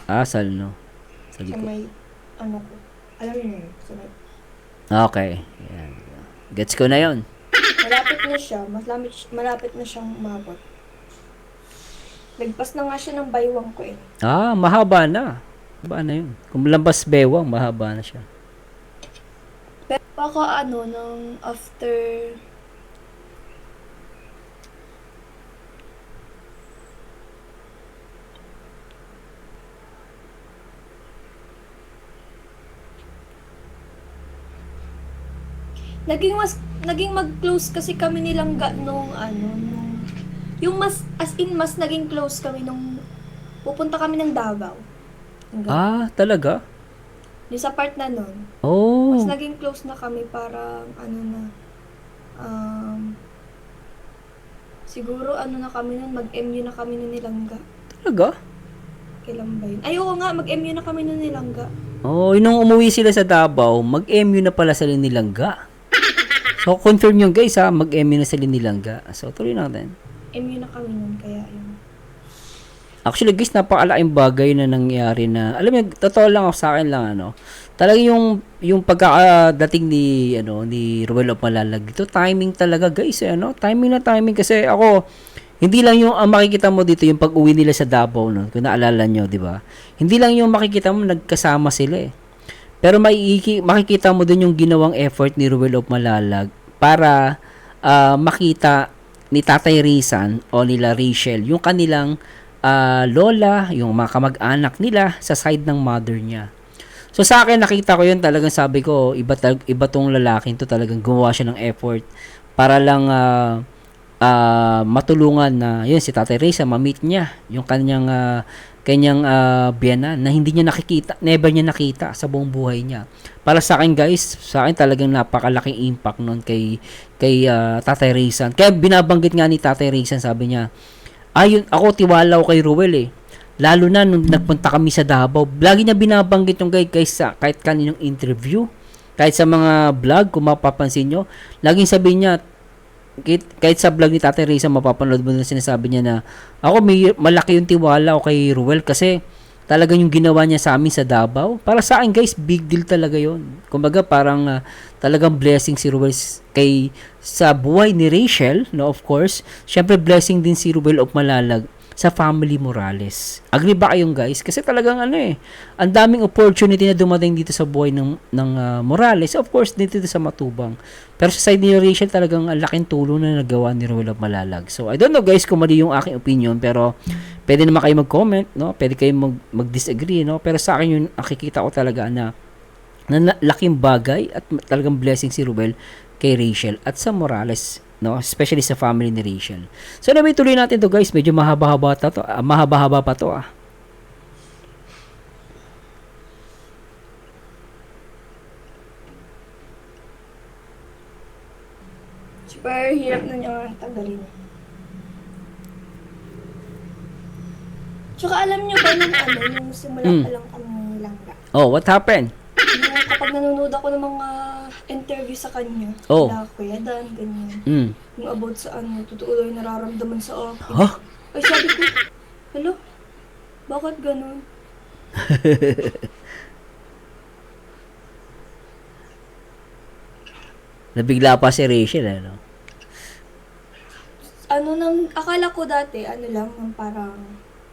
Sa Sa likod. may, ko. Alam niyo na yun. Sa may... Okay. Yan. Gets ko na yon. Malapit na siya. Malapit na siyang umabot. Nagpas na nga siya ng baywang ko eh. Mahaba na. Mahaba na yun. Kung lambas bewang, mahaba na siya. Pero baka nung after naging mag-close kasi kami nilang nung yung as in mas naging close kami nung pupunta kami ng Davao. Hanggang, Talaga? yung sa part na nun, Oh, mas naging close na kami parang siguro na kami nun, mag-MU na kami nun nilangga. talaga? Kailan ba yun? Ay, oo nga, mag-MU na kami nun nilangga. Oh, nung umuwi sila sa Davao, mag-MU na pala sa Linilangga. So, confirm yun guys ha, mag-MU na sa Linilangga. So, tuloy natin. MU na kami nun, kaya yun. Actually guys, napakalaking bagay na nangyari na, alam mo, totoo lang ako sa akin lang, talagang yung pagkakadating ni Ruel of Malalag dito, timing talaga guys, timing na timing, kasi ako, hindi lang yung makikita mo dito yung pag-uwi nila sa Davao, no? Kung naalala nyo, di ba? Hindi lang yung makikita mo, nagkasama sila eh. Pero makikita mo din yung ginawang effort ni Ruel of Malalag para makita ni Tatay Rizan o nila Rachel yung kanilang lola, yung mga kamag-anak nila sa side ng mother niya. So sa akin, nakita ko yun, talagang sabi ko, iba tong lalaking to, talagang gumawa siya ng effort para lang matulungan na yun si Tatay Rizan, ma-meet niya yung kanyang biyanan na hindi niya nakikita, never niya nakita sa buong buhay niya. Para sa akin guys, sa akin talagang napakalaking impact nun kay Tatay Rizan. Kaya binabanggit nga ni Tatay Rizan, sabi niya, ako tiwala ko kay Ruel eh. Lalo na nung nagpunta kami sa Davao, lagi niya binabanggit yung guys sa kahit kaninong interview, kahit sa mga vlog, kung mapapansin nyo, laging sabi niya, kahit sa vlog ni Tatay Rizan, mapapanood mo na sinasabi niya na, ako malaki yung tiwala ko kay Ruel kasi talagang yung ginawa niya sa amin sa Davao. Para sa akin guys, big deal talaga yon. Kumbaga parang talagang blessing si Ruel sa buhay ni Rachel, no, of course. Syempre blessing din si Ruel of Malalag sa family Morales. Agree ba kayong guys? Kasi talagang ang daming opportunity na dumating dito sa buhay ng Morales. Of course, dito sa Matubang. Pero sa side ni Rachel, talagang ang laking tulong na nagawa ni Ruel of Malalag. So, I don't know guys kung mali yung aking opinion, pero pwede naman kayo mag-comment, no? Pwede kayo mag-disagree, no? Pero sa akin yung nakikita ko talaga na laking bagay at talagang blessing si Ruel kay Rachel at sa Morales, no, especially sa family ni Rachel. So anyway, tuloy natin to guys, medyo mahaba-haba pa to. Super hirap na niya tanggalin. Tsaka alam niyo ba nung simula pa lang kami langga. Oh, what happened? Yung kapag nanonood ako ng mga interview sa kanya, Kuya Dan, ganyan. Yung about sa totoo lang yung nararamdaman sa akin. Huh? Ay, sabi ko, hello? Bakit ganun? Nabigla pa si Rachel, Akala ko dati, lang, parang,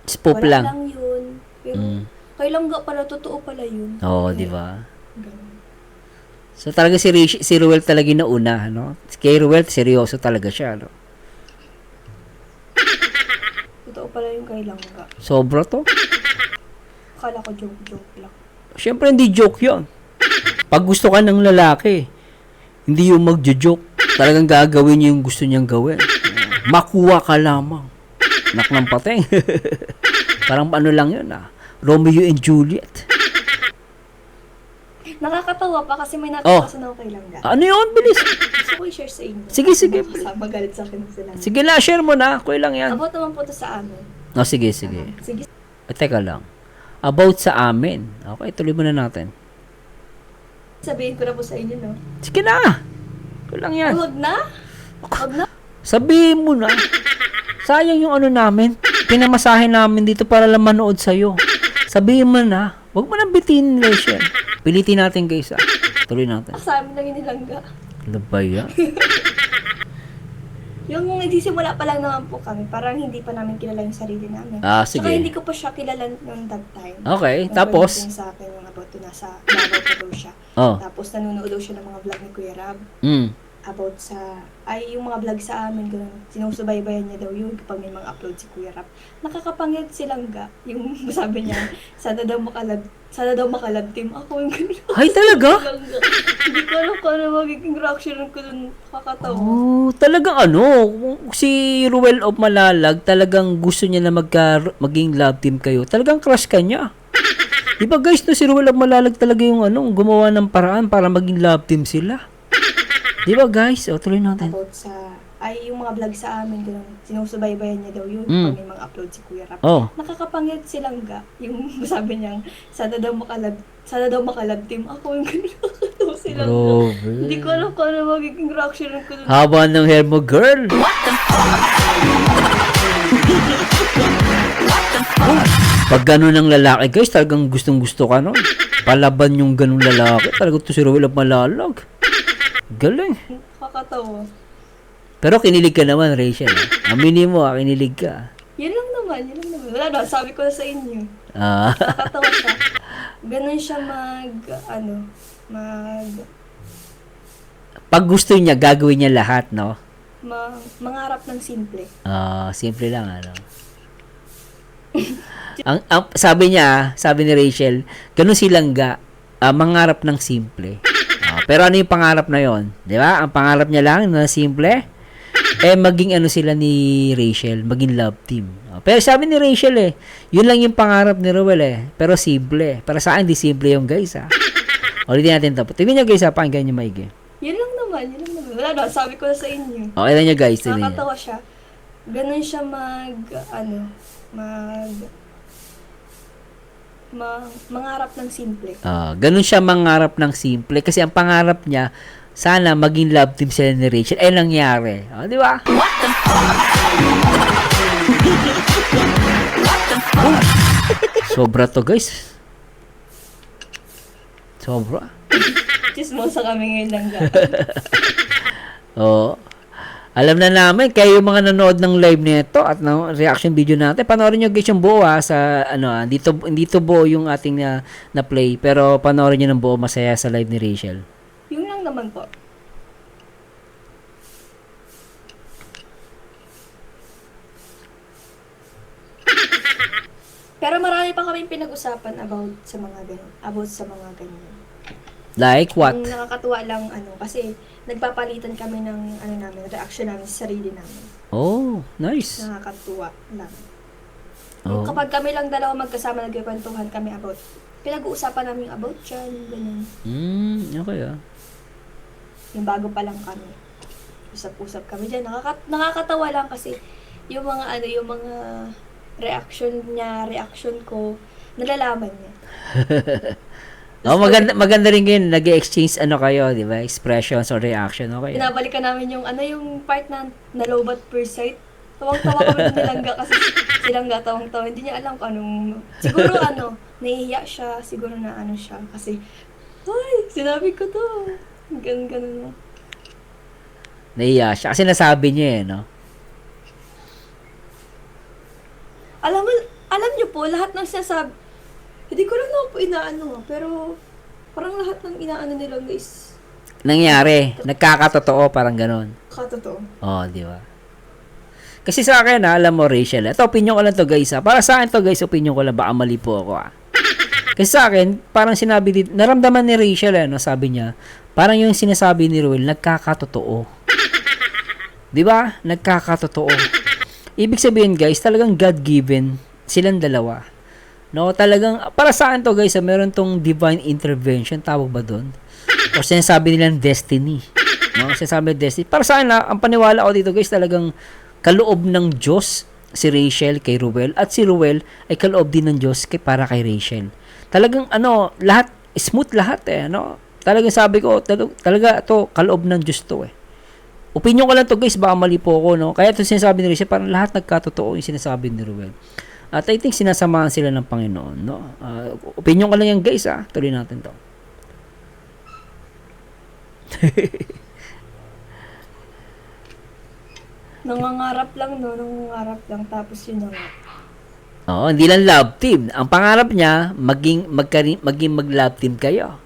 Spoop wala lang. lang yun. Pero, kailan nga pala, totoo pala yun. Oo, di ba? Ganun. So talaga si Ruel talaga yung nauna, no? Kay Ruel, seryoso talaga siya, no? Totoo pala yung kailan nga. Sobra to. Akala ko joke lang. Siyempre, hindi joke yun. Pag gusto ka ng lalaki, hindi yung magjo-joke. Talagang gagawin niya yung gusto niyang gawin. Makuha ka lamang. Nak ng pateng. Parang lang yun, Romeo and Juliet. Nakakatawa pa kasi may natuklasan ako kay Langga. Ano yun? Bilis. Gusto ko i-share sa inyo. Sige. Kasama galit sa akin sila. Sige na, share mo na. Kuya lang yan. About naman po to sa amin. No, sige. Sige. Teka lang. About sa amin. Okay, tuloy mo na natin. Sabihin ko na po sa inyo, no? Sige na. Kuya lang yan. Huwag na? Sabihin mo na. Sayang yung namin. Pinamasahin namin dito para lang manood sa'yo. Sabihin mo na. Huwag mo nang bitin, Rachel. Pilitin natin guys, Tuloy natin. Sa amin lang yung nilangga. Ano ba yan? Yung nagsisimula pa lang naman po kami, parang hindi pa namin kilala yung sarili namin. Sige. Saka hindi ko pa siya kilala noong that time. Okay, Nung tapos? pagdating sa akin yung about to nasa Davao pa daw siya. Oh. Tapos nanonood daw siya ng mga vlog ni Kuya Rab. about sa, yung mga vlog sa amin, ganun, sinusubaybayan niya daw yun kapag may mga upload si Kuya Rap. Nakakapangit silang yung sabi niya, sana daw makalab team ako, yung ganun. Ay, talaga? Langga. Hindi ko alam kung ano magiging reaction ko dun, kakatawa. Oh, talagang si Ruel of Malalag, talagang gusto niya na maging love team kayo. Talagang crush ka niya. Di ba guys, no, si Ruel of Malalag talaga yung gumawa ng paraan para maging love team sila. Di ba guys? O, tuloy natin. About sa, yung mga vlog sa amin, ganun, sinusubaybayan niya daw yun Mm. kapag may mga upload si Kuya Rap. Oh. Nakakapangit silang yung sabi niya, sana daw makalab team ako, yung ganun. Nakakatawa silang Hindi ko alam kung ano magiging reaction ko dun. Haba ng hair mo, girl. Pag gano'n ng lalaki, guys, talagang gustong-gusto ka, no? Palaban yung ganung lalaki. Talagang to si Ruel of Malalag. Galing. Nakakatawa. Pero kinilig ka naman, Rachel. Aminin mo, kinilig ka. Yun lang naman. Wala na, sabi ko na sa inyo. Ah, Nakakatawa siya. Ganun siya pag gusto niya, gagawin niya lahat, no? mangarap ng simple. Simple lang, ano? ang sabi ni Rachel, ganun silang mangarap ng simple. Pero ano yung pangarap na yon? Di ba? Ang pangarap niya lang na simple, maging sila ni Rachel, maging love team. Pero sabi ni Rachel yun lang yung pangarap ni Ruel pero simple. Para sa akin, di simple yung guys, Ulitin natin to. Tingnan nyo guys, pakinggan nyo maigi. Yun lang naman. Wala na, sabi ko na sa inyo. Okay lang nyo guys, tingnan nyo. Nakakatawa siya. Ganun siya mangarap ng simple. Ganun siya mangarap ng simple kasi ang pangarap niya sana maging love team sila ni Rachel nangyari. Di ba? Sobra to guys. Sobra. Chismosa kami ngayon lang. Alam na namin kayo yung mga nanood ng live nito at ng reaction video natin. Panoorin niyo guys yung buo sa dito buo yung ating na play pero panoorin niyo ng buo, masaya sa live ni Rachel. Yun lang naman po. Pero marami pa kaming pinag-usapan about sa mga ganyan. Like what? Ang nakakatuwa lang kasi nagpapalitan kami ng reaction namin sa sarili namin. Oh, nice. Nakakatuwa lang. Oh. Kapag kami lang dalawa magkasama, nagkikwentuhan kami about, pinag-uusapan namin about dyan, ganyan. Okay Yung bago pa lang kami. Usap-usap kami dyan. Nakakatawa lang kasi yung mga reaction ko, nalalaman niya. Maganda rin yun. Nag-exchange kayo, di ba? Expressions or reaction. Okay. Pinabalikan namin yung part na lobat per sight. Tawang-tawa kami ng nilangga kasi silang tawang-tawa. Hindi niya alam kung anong, siguro nahihiya siya, siguro na siya. Kasi, sinabi ko to. Ganun. Nahiya siya. Kasi nasabi niya no? Alam niyo po, lahat ng sinasabi, hindi ko lang po pero parang lahat ng inaano nila guys. Nangyari. Nagkakatotoo, parang ganun. Katotoo. Di ba? Kasi sa akin, alam mo, Rachel, ito, opinion ko lang to guys, Para sa akin to guys, opinion ko lang, baka mali po ako, Kasi sa akin, parang sinabi dito, naramdaman ni Rachel, sabi niya, parang yung sinasabi ni Ruel, nagkakatotoo. Di ba? Nagkakatotoo. Ibig sabihin, guys, talagang God-given silang dalawa. No, talagang, para sa akin to guys, meron tong divine intervention, tawag ba doon? O sinasabi nilang destiny. No, sinasabi destiny. Para sa akin, ang paniwala ko dito guys, talagang kaloob ng Diyos si Rachel kay Ruel at si Ruel ay kaloob din ng Diyos para kay Rachel. Talagang lahat smooth lahat Talagang sabi ko, talaga to kaloob ng Diyos to Opinion ko lang to guys, baka mali po ako Kaya ito sinasabi ni Rachel, parang lahat nagkatotoo yung sinasabi ni Ruel. At I think sinasamahan sila ng Panginoon opinion ko lang yan guys Tuloy natin to. Nangangarap lang tapos yun nga. Hindi lang love team. Ang pangarap niya, maging mag-love team kayo.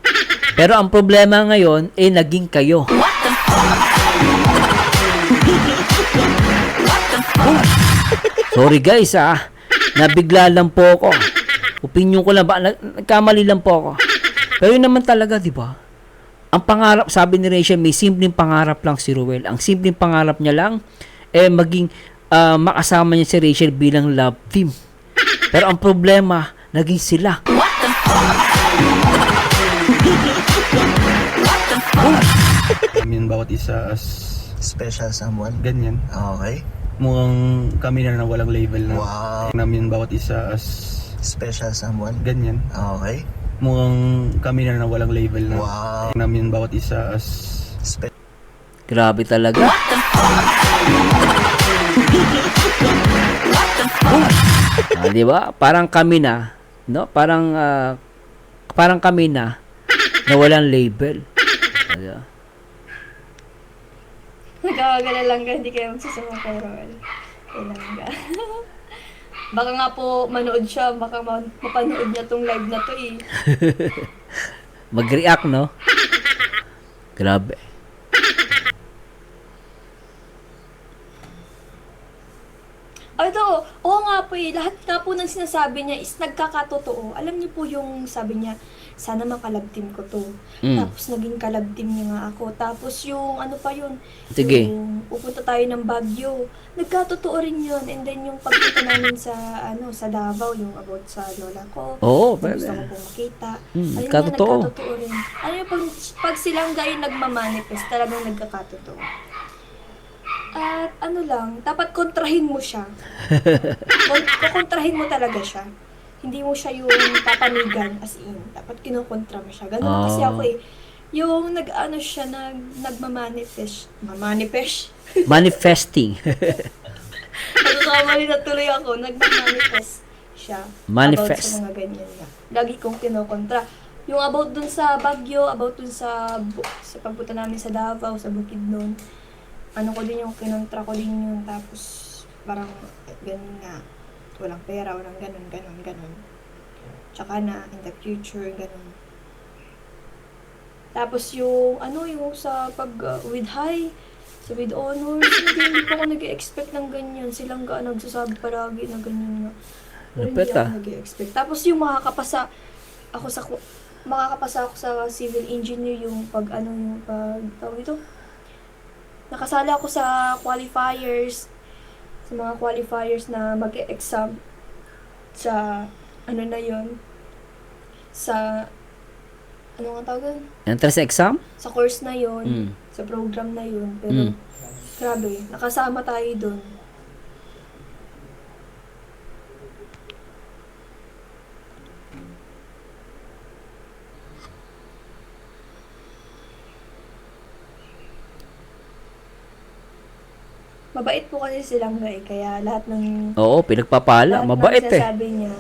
Pero ang problema ngayon, naging kayo. Sorry guys nabigla lang po ako. Opinion ko lang ba, nagkamali lang po ako. Pero yun naman talaga, di ba? Ang pangarap, sabi ni Rachel, may simpleng pangarap lang si Ruel. Ang simpleng pangarap niya lang, maging makasama niya si Rachel bilang love team. Pero ang problema, naging sila. Namin bawat isa as Special someone? ganyan. Okay. Mukhang kami na walang label na. Wow. Namin bawat isa as Special someone? ganyan. Okay. Mukhang kami na walang label na. Wow. Namin bawat isa as Grabe talaga. Di ba? Parang kami na, no? Parang kami na walang label. Diba? Nagkakagala lang ka, hindi kayo magsusama kay Roel. Kailangan ka. Baka nga po manood siya, baka mapanood niya tong live na to eh. Mag-react, no? Grabe. Ito, oo nga po eh, lahat nga po ng sinasabi niya is nagkakatotoo. Alam niyo po yung sabi niya, sana makalabtim ko to. Tapos naging kalabtim niya nga ako. Tapos yung ano pa yun, Sige. yung pupunta tayo ng Baguio. Nagkatotoo rin yun. And then yung pagpunta namin sa Davao, yung about sa lola ko. Oo, Gusto pwede. ko pong makita. Ayun nagkatotoo. nga, nagkatotoo rin. Ano yung pag silang gayon nagmamanifest, talagang nagkakatotoo. At ano lang, dapat kontrahin mo siya. Kukontrahin mo talaga siya. Hindi mo siya yung papanigan as in. Dapat kinukontra mo siya. Ganun kasi ako eh. Yung nag-ano siya, nagmamanifest. Manifesting. Nagkakamali na tuloy ako. Nagmamanifest siya. Manifest. About sa mga ganyan nga. Lagi kong kinukontra. Yung about dun sa Baguio, about dun sa pagpunta namin sa Davao, sa Bukidnon. Ano ko din yung kinontra ko din yun. Tapos parang ganun nga. Walang pera, walang ganun. Tsaka na, in the future, ganun. Tapos yung, yung sa with high, sa with honors, hindi po ako nag-expect ng ganyan. Silang nagsasabi palagi na ganyan nga. Pero hindi Lupit, ako nag-expect. Tapos yung makakapasa ako sa civil engineer, yung tawag ito? Nakasala ako sa qualifiers, sa mga qualifiers na mag-e-exam sa na yun, sa nga tawag? Entrance exam? Sa course na yun, sa program na yun. Pero grabe, nakasama tayo dun. Mabait po kasi silang kaya lahat ng Oo, pinagpapala. Mabait ng eh. sinasabi niya,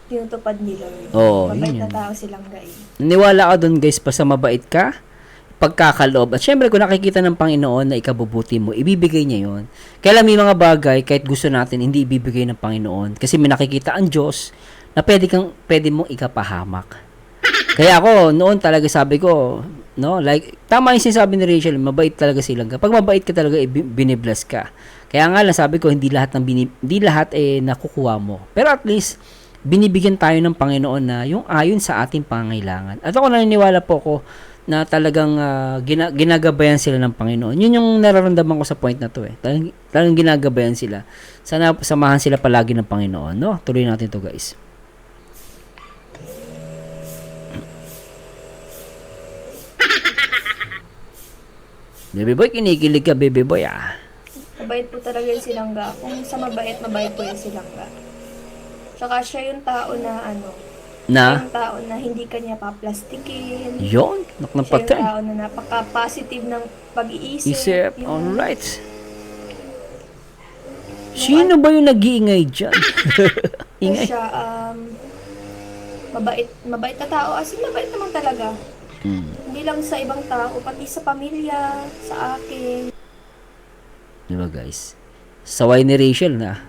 tinutupad nila. Oo, mabait yun na yun. tao silang Naniwala ka doon guys, basta mabait ka, pagkakaloob. At syempre, kung nakikita ng Panginoon na ikabubuti mo, ibibigay niya yon. Kaya may mga bagay, kahit gusto natin, hindi ibibigay ng Panginoon. Kasi may nakikita ang Diyos na pwede mong ikapahamak. Kaya ako, noon talaga sabi ko, no, like, tama yung sinasabi ni Rachel, mabait talaga silang. Kapag mabait ka talaga, binibless ka. Kaya nga lang, sabi ko, hindi lahat nakukuha mo. Pero at least, binibigyan tayo ng Panginoon na yung ayon sa ating pangailangan. At ako naniniwala po ko na talagang ginagabayan sila ng Panginoon. Yun yung nararamdaman ko sa point na to eh. Talagang ginagabayan sila. Sana samahan sila palagi ng Panginoon. No? Tuloy natin to guys. Baby boy, kinikilig ka, baby boy Mabait po talaga yung silangga. Kung sa mabait po yung silangga. Tsaka siya yung tao na siya yung tao na hindi kanya paplastikin. Yun, Siya yung naknapatay. tao na napaka-positive ng pag-iisip. Isip, Yung- alright. Sino ba yung nag-iingay dyan? Ingay. Siya, mabait na tao. As in, mabait naman talaga. Hindi lang sa ibang tao, pati sa pamilya, sa akin. Diba guys? Saway ni Rachel na.